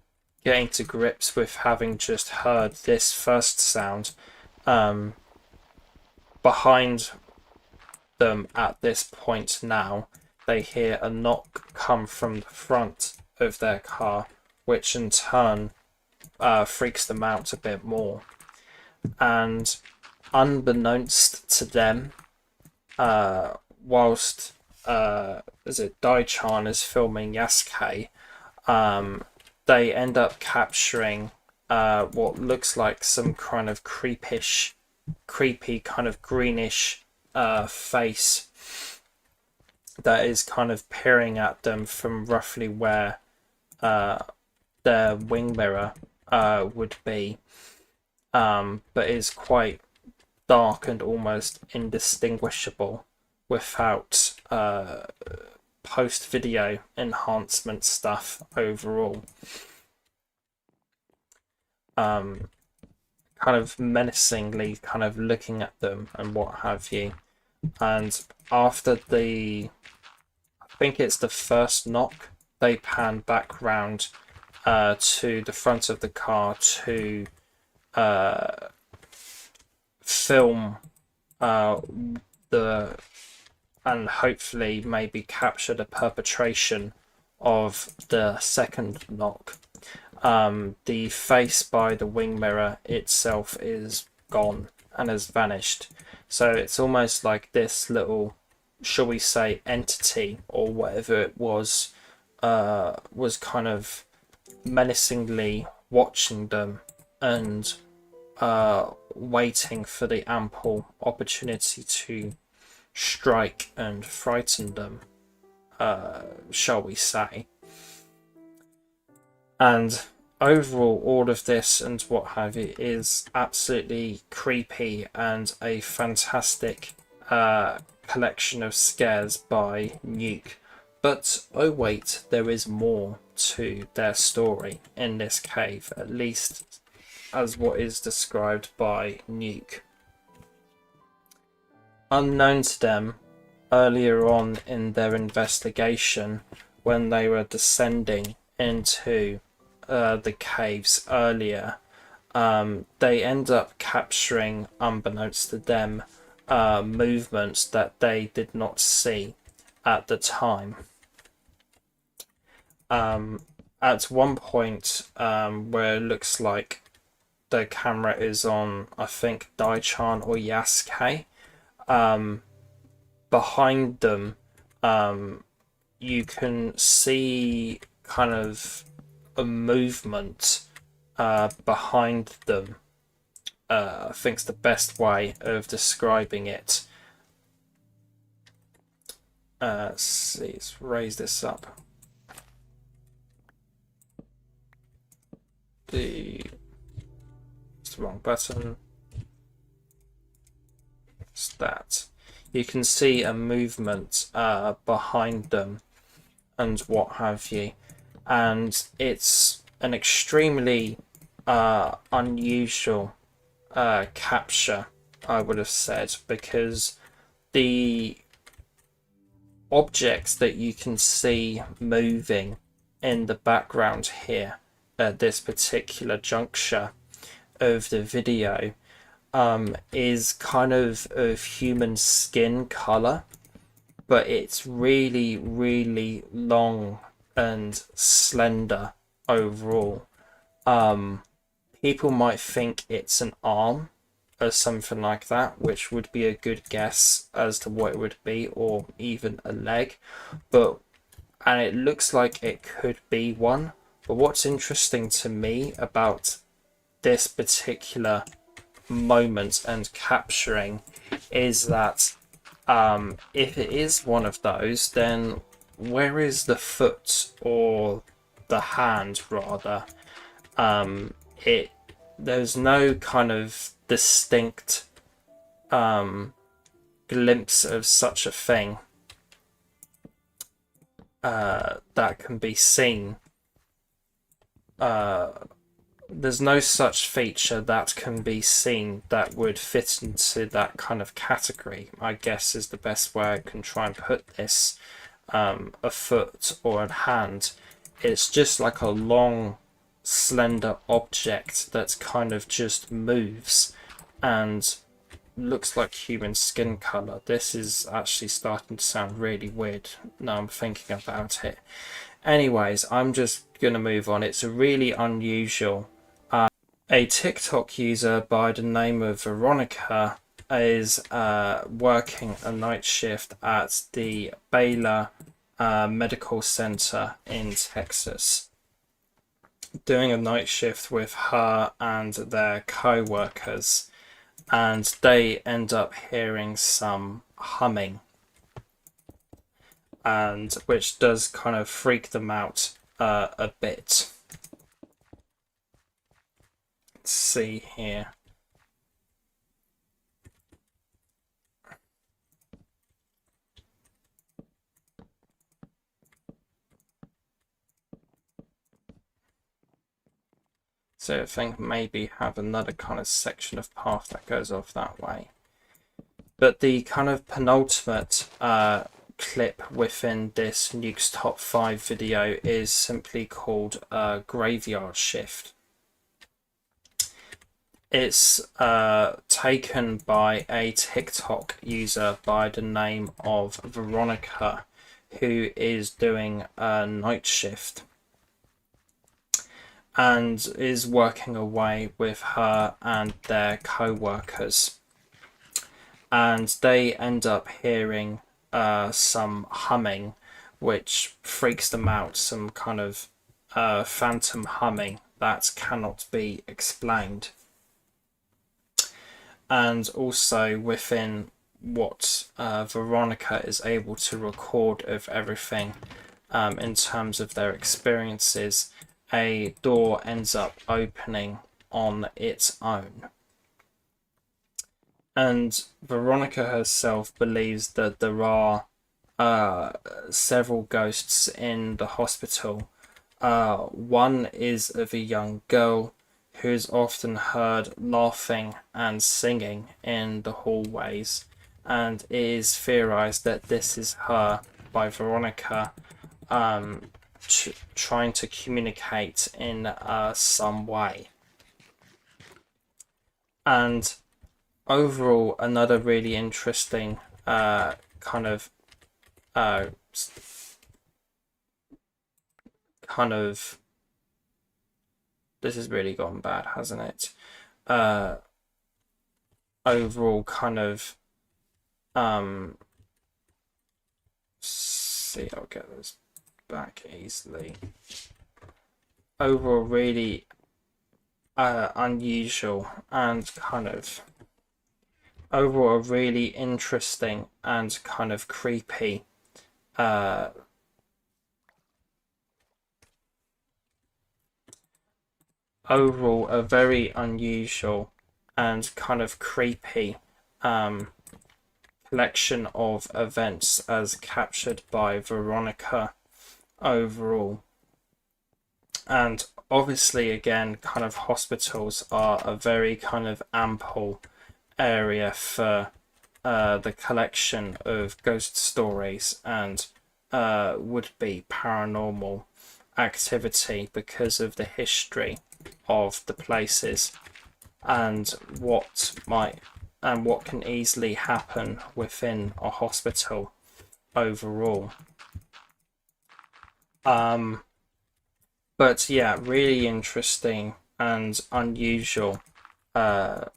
Speaker 1: getting to grips with having just heard this first sound, behind them at this point now, they hear a knock come from the front of their car, which in turn freaks them out a bit more. And unbeknownst to them, whilst Daichan is filming Yasuke, they end up capturing what looks like some kind of creepy kind of greenish face that is kind of peering at them from roughly where their wing mirror would be, but is quite dark and almost indistinguishable without post-video enhancement stuff overall. Kind of menacingly kind of looking at them and what have you. And after I think it's the first knock, they pan back round to the front of the car to film and hopefully maybe capture the perpetration of the second knock. The face by the wing mirror itself is gone and has vanished. So it's almost like this little, shall we say, entity or whatever it was kind of menacingly watching them and waiting for the ample opportunity to strike and frighten them, shall we say. And overall, all of this and what have you is absolutely creepy and a fantastic collection of scares by Nuke. But oh wait, there is more to their story in this cave, at least as what is described by Nuke. Unknown to them, earlier on in their investigation, when they were descending into the caves earlier, they end up capturing, unbeknownst to them, movements that they did not see at the time. At one point, where it looks like the camera is on, I think, Daichan or Yasuke, behind them, you can see kind of a movement behind them. I think it's the best way of describing it. Let's see, let's raise this up. It's the wrong button. It's that. you can see a movement behind them and what have you. And it's an extremely unusual capture, I would have said, because the objects that you can see moving in the background here at this particular juncture of the video is kind of human skin color, but it's really, really long and slender overall. People might think it's an arm or something like that, which would be a good guess as to what it would be, or even a leg. And it looks like it could be one. But what's interesting to me about this particular moment and capturing is that if it is one of those, then where is the foot or the hand rather? There's no kind of distinct glimpse of such a thing that can be seen. There's no such feature that can be seen that would fit into that kind of category, I guess is the best way I can try and put this. A foot or a hand. It's just like a long, slender object that kind of just moves and looks like human skin color. This is actually starting to sound really weird now I'm thinking about it. Anyways, I'm just going to move on. It's a really unusual. A TikTok user by the name of Veronica is working a night shift at the Baylor Medical Center in Texas, doing a night shift with her and their co-workers, and they end up hearing some humming, and which does kind of freak them out a bit. Let's see here. So I think maybe have another kind of section of path that goes off that way. But the kind of penultimate clip within this Nuke's Top 5 video is simply called Graveyard Shift. It's taken by a TikTok user by the name of Veronica, who is doing a night shift and is working away with her and their co-workers, and they end up hearing some humming which freaks them out, some kind of phantom humming that cannot be explained. And also within what Veronica is able to record of everything in terms of their experiences, a door ends up opening on its own. And Veronica herself believes that there are several ghosts in the hospital. One is of a young girl who is often heard laughing and singing in the hallways, and it is theorized that this is her by Veronica trying to communicate in some way. And overall, another really interesting kind of this has really gone bad, hasn't it? Overall kind of see, I'll get this back easily. Overall really unusual and kind of overall a really interesting and kind of creepy overall a very unusual and kind of creepy collection of events as captured by Veronica overall. And obviously, again, kind of hospitals are a very kind of ample area for the collection of ghost stories and would-be paranormal activity because of the history of the places and what can easily happen within a hospital overall. But yeah, really interesting and unusual clip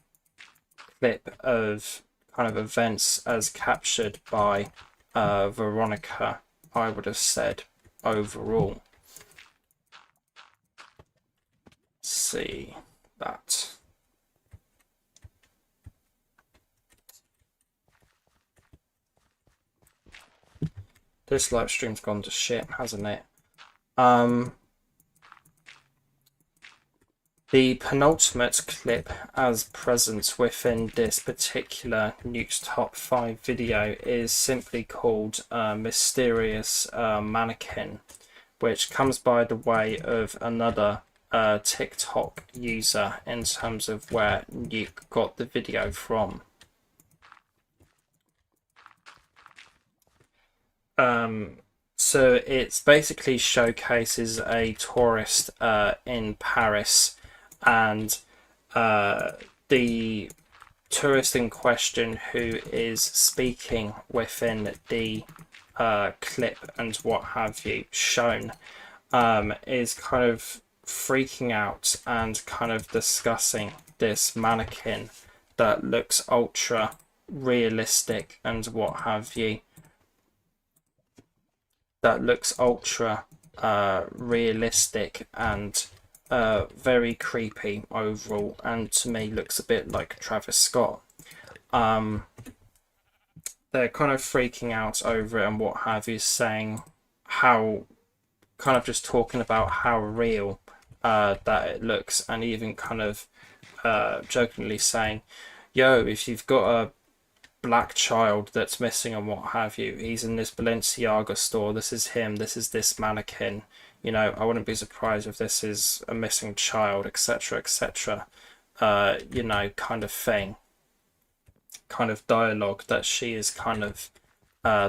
Speaker 1: of kind of events as captured by Veronica, I would have said overall. Let's see that. This live stream's gone to shit, hasn't it? The penultimate clip as present within this particular Nuke's Top 5 video is simply called Mysterious Mannequin, which comes by the way of another TikTok user in terms of where Nuke got the video from. So it basically showcases a tourist in Paris, and the tourist in question who is speaking within the clip and what have you shown is kind of freaking out and kind of discussing this mannequin that looks ultra realistic and what have you. That looks ultra realistic and very creepy overall, and to me looks a bit like Travis Scott. They're kind of freaking out over it and what have you, saying how, kind of just talking about how real that it looks, and even kind of jokingly saying, yo, if you've got a black child that's missing and what have you, he's in this Balenciaga store, this is him, this is this mannequin, you know, I wouldn't be surprised if this is a missing child, etc, etc, you know, kind of thing, kind of dialogue that she is kind of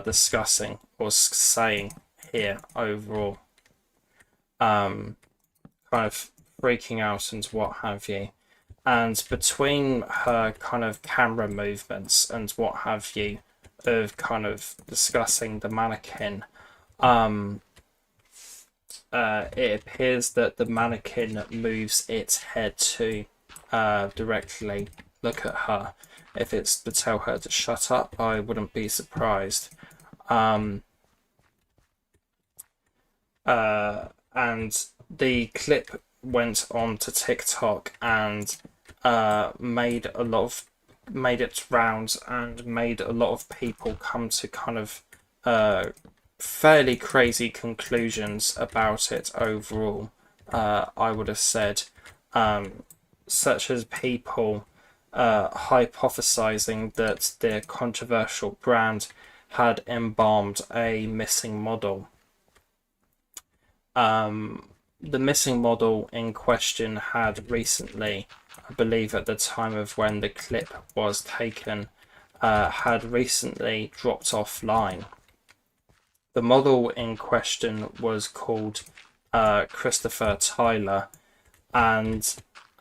Speaker 1: discussing or saying here overall, kind of freaking out and what have you. And between her kind of camera movements and what have you, of kind of discussing the mannequin, it appears that the mannequin moves its head to directly look at her. If it's to tell her to shut up, I wouldn't be surprised. And the clip went on to TikTok and made its rounds and made a lot of people come to kind of fairly crazy conclusions about it overall, I would have said, such as people hypothesizing that the controversial brand had embalmed a missing model. The missing model in question had recently, I believe at the time of when the clip was taken, had recently dropped offline. The model in question was called Christopher Tyler, and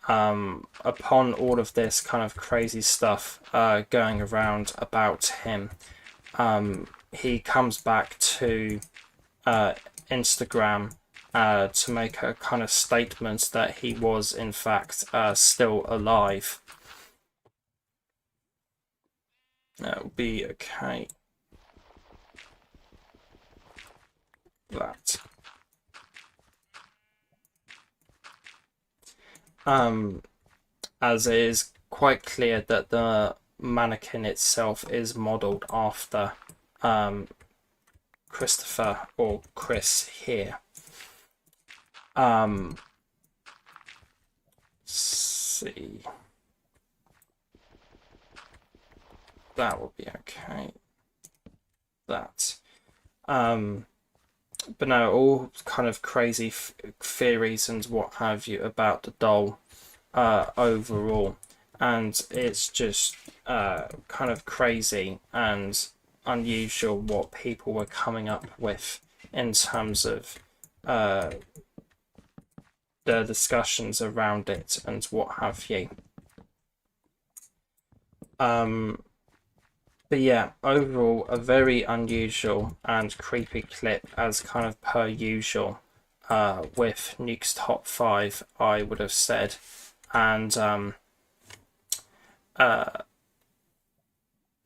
Speaker 1: upon all of this kind of crazy stuff going around about him, he comes back to Instagram to make a kind of statement that he was in fact still alive. That will be okay. That. As it is quite clear that the mannequin itself is modelled after Christopher or Chris here. Let's see. that will be okay. That. But no, all kind of crazy theories and what have you about the doll overall, and it's just kind of crazy and unusual what people were coming up with in terms of the discussions around it and what have you. But yeah, overall, a very unusual and creepy clip, as kind of per usual with Nuke's top 5, I would have said. And that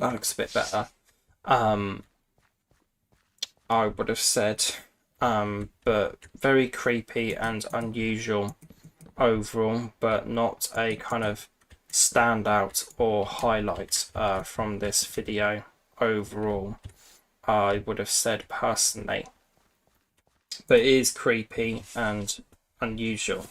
Speaker 1: looks a bit better. I would have said, but very creepy and unusual overall, but not a kind of standout or highlight from this video overall, I would have said personally. But it is creepy and unusual.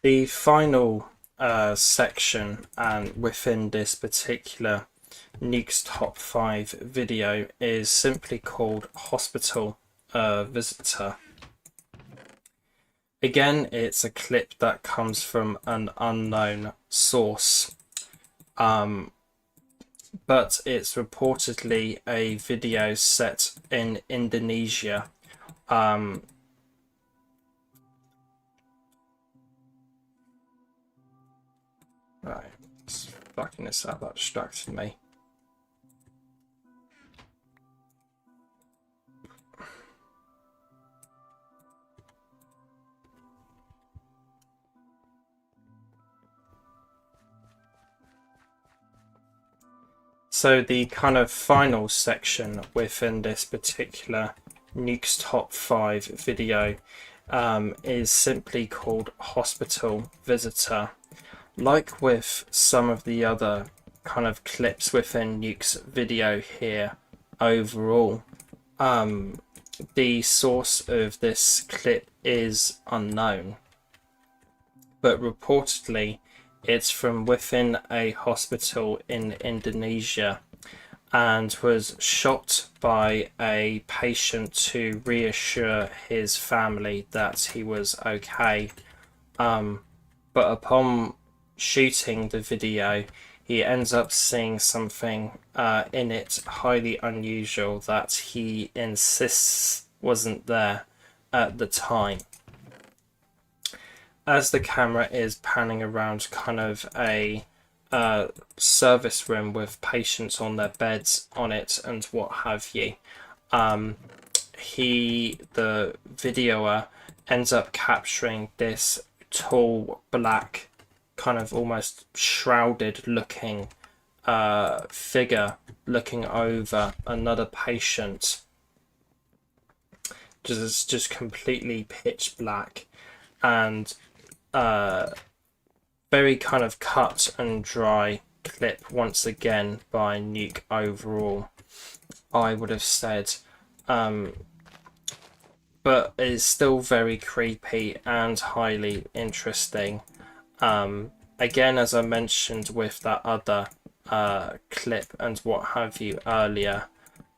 Speaker 1: The final section, and within this particular Nuke's top 5 video, is simply called Hospital Visitor. Again, it's a clip that comes from an unknown source, but it's reportedly a video set in Indonesia. Right, it's fucking this up, that distracted me. So the kind of final section within this particular Nuke's top 5 video is simply called Hospital Visitor. Like with some of the other kind of clips within Nuke's video here overall, the source of this clip is unknown, but reportedly it's from within a hospital in Indonesia and was shot by a patient to reassure his family that he was okay. But upon shooting the video, he ends up seeing something in it highly unusual that he insists wasn't there at the time. As the camera is panning around kind of a service room with patients on their beds on it and what have you, the videoer ends up capturing this tall, black, kind of almost shrouded looking figure looking over another patient, just completely pitch black, and very kind of cut and dry clip once again by Nuke overall, I would have said, but it's still very creepy and highly interesting. Again, as I mentioned with that other clip and what have you earlier,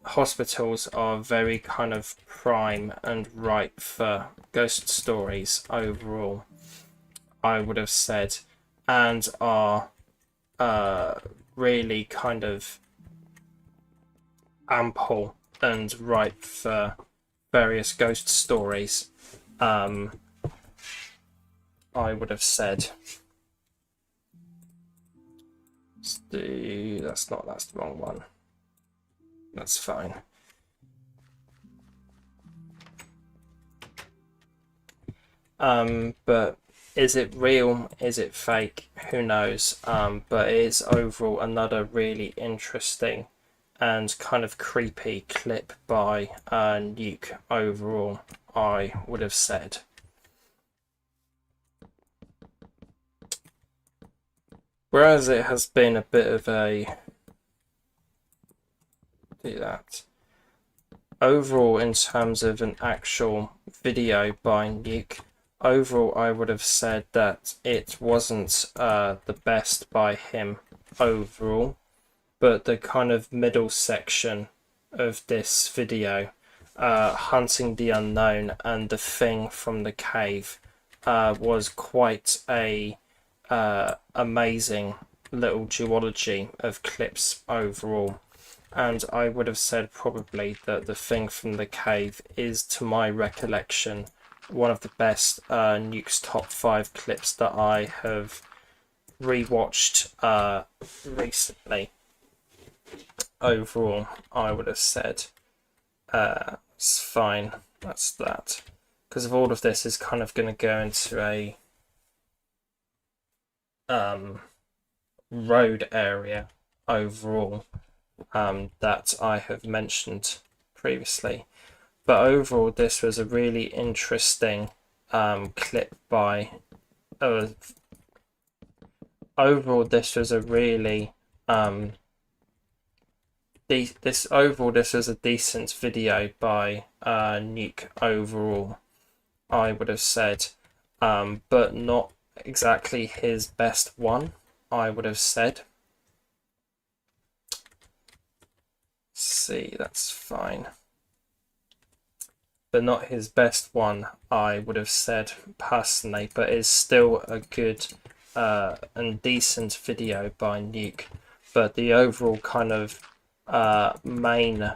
Speaker 1: hospitals are very kind of prime and ripe for ghost stories overall, I would have said, and are really kind of ample and ripe for various ghost stories, I would have said. That's the wrong one. That's fine. But is it real? Is it fake? Who knows? But it is overall another really interesting and kind of creepy clip by Nuke overall, I would have said. Whereas it has been a bit of a do that. Overall, in terms of an actual video by Nuke, overall I would have said that it wasn't the best by him overall, but the kind of middle section of this video, hunting the unknown and the thing from the cave, was quite a amazing little duology of clips overall. And I would have said probably that the thing from the cave is, to my recollection, one of the best Nuke's top 5 clips that I have rewatched recently. Overall, I would have said it's fine. That's that. Because of all of this is kind of going to go into a road area overall. That I have mentioned previously, but overall this was a really interesting clip by overall this was a really this was a decent video by Nuke overall, I would have said, but not exactly his best one, I would have said. See, that's fine, but not his best one, I would have said personally, but is still a good and decent video by Nuke. But the overall kind of main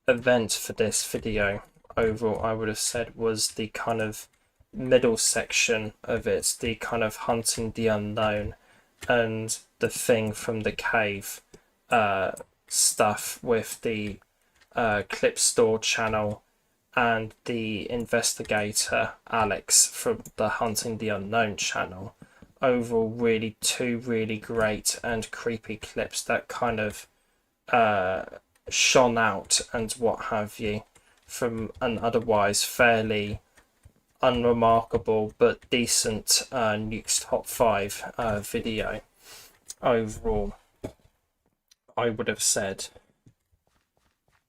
Speaker 1: event for this video overall, I would have said, was the kind of middle section of it, the kind of hunting the unknown and the thing from the cave stuff with the clip store channel and the investigator Alex from the Hunting the Unknown channel. Overall, really two really great and creepy clips that kind of shone out and what have you from an otherwise fairly unremarkable but decent Nuke's top 5 video overall, I would have said.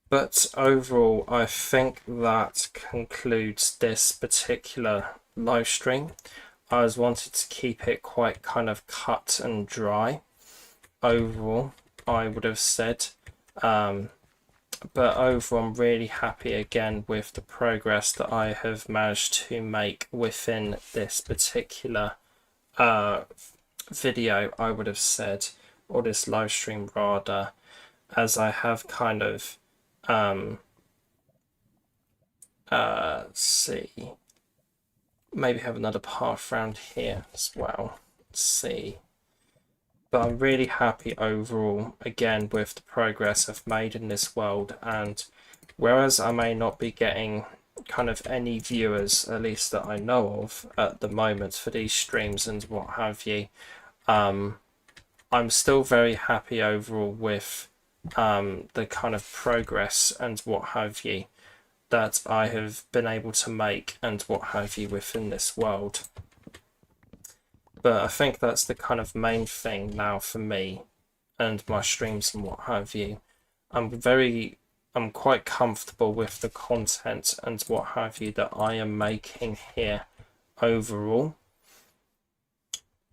Speaker 1: But overall, I think that concludes this particular live stream. I was wanted to keep it quite kind of cut and dry overall, I would have said. But overall, I'm really happy again with the progress that I have managed to make within this particular video, I would have said, or this live stream rather, as I have kind of see, maybe have another path around here as well. Let's see. But I'm really happy overall, again, with the progress I've made in this world. And whereas I may not be getting kind of any viewers, at least that I know of at the moment, for these streams and what have you, I'm still very happy overall with the kind of progress and what have you that I have been able to make and what have you within this world. But I think that's the kind of main thing now for me and my streams and what have you. I'm quite comfortable with the content and what have you that I am making here overall.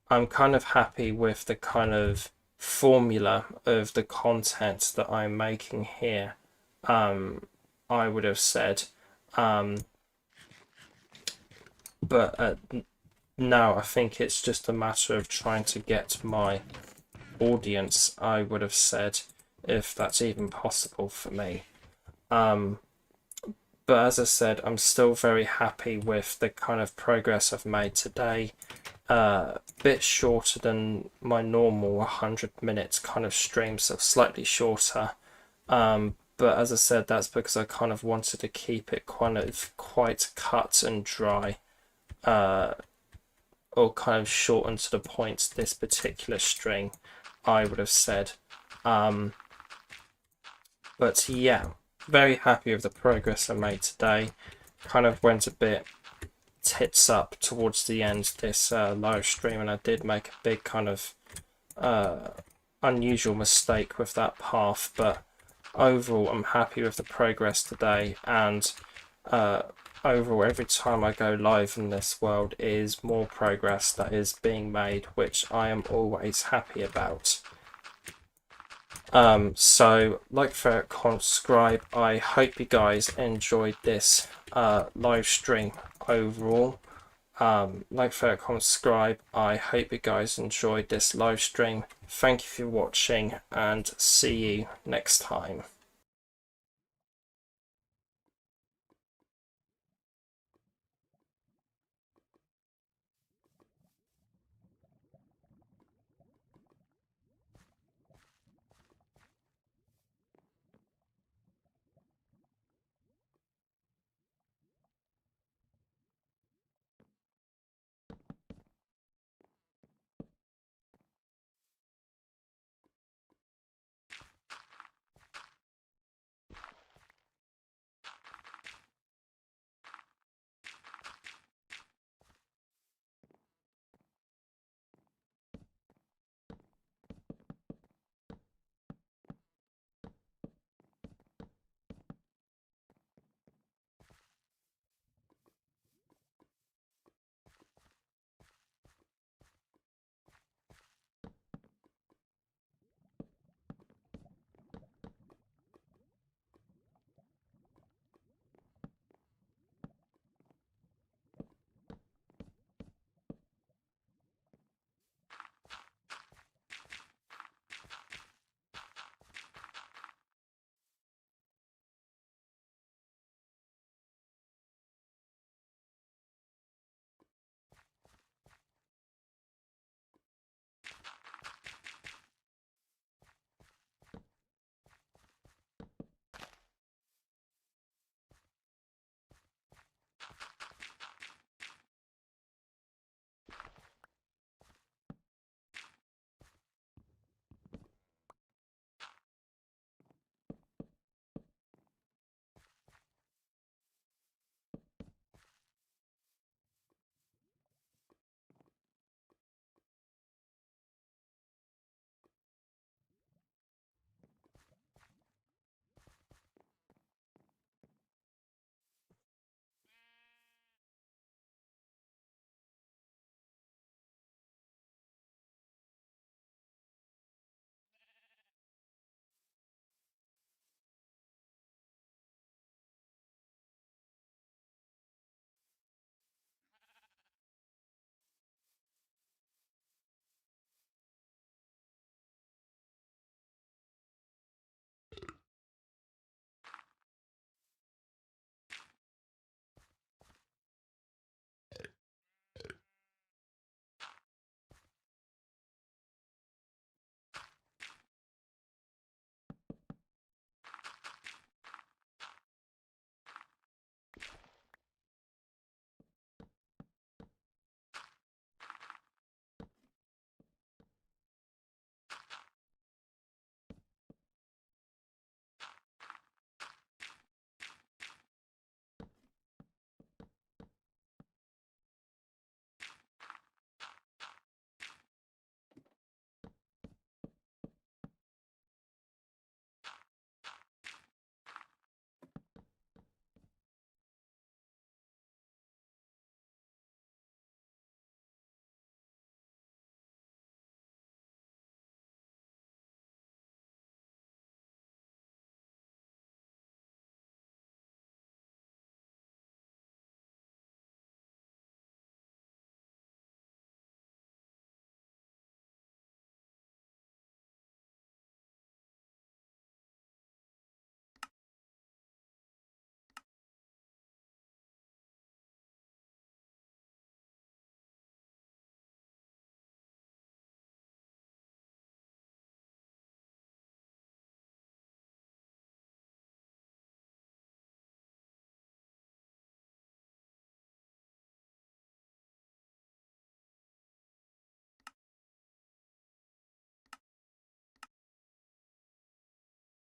Speaker 1: I'm kind of happy with the kind of formula of the content that I'm making here, I would have said. But now I think it's just a matter of trying to get my audience, I would have said, if that's even possible for me. But as I said, I'm still very happy with the kind of progress I've made today. A bit shorter than my normal 100 minutes kind of stream, so slightly shorter. But as I said, that's because I kind of wanted to keep it quite cut and dry. Or kind of short and to the point, this particular string, I would have said. But yeah, very happy with the progress I made today. Kind of went a bit tits up towards the end this live stream, and I did make a big kind of I unusual mistake with that path, but overall I'm happy with the progress today, and overall every time I go live in this world is more progress that is being made, which I am always happy about. So like, favorite, comment, subscribe. I hope you guys enjoyed this live stream overall. Like, favorite, comment, subscribe. I hope you guys enjoyed this live stream. Thank you for watching, and see you next time.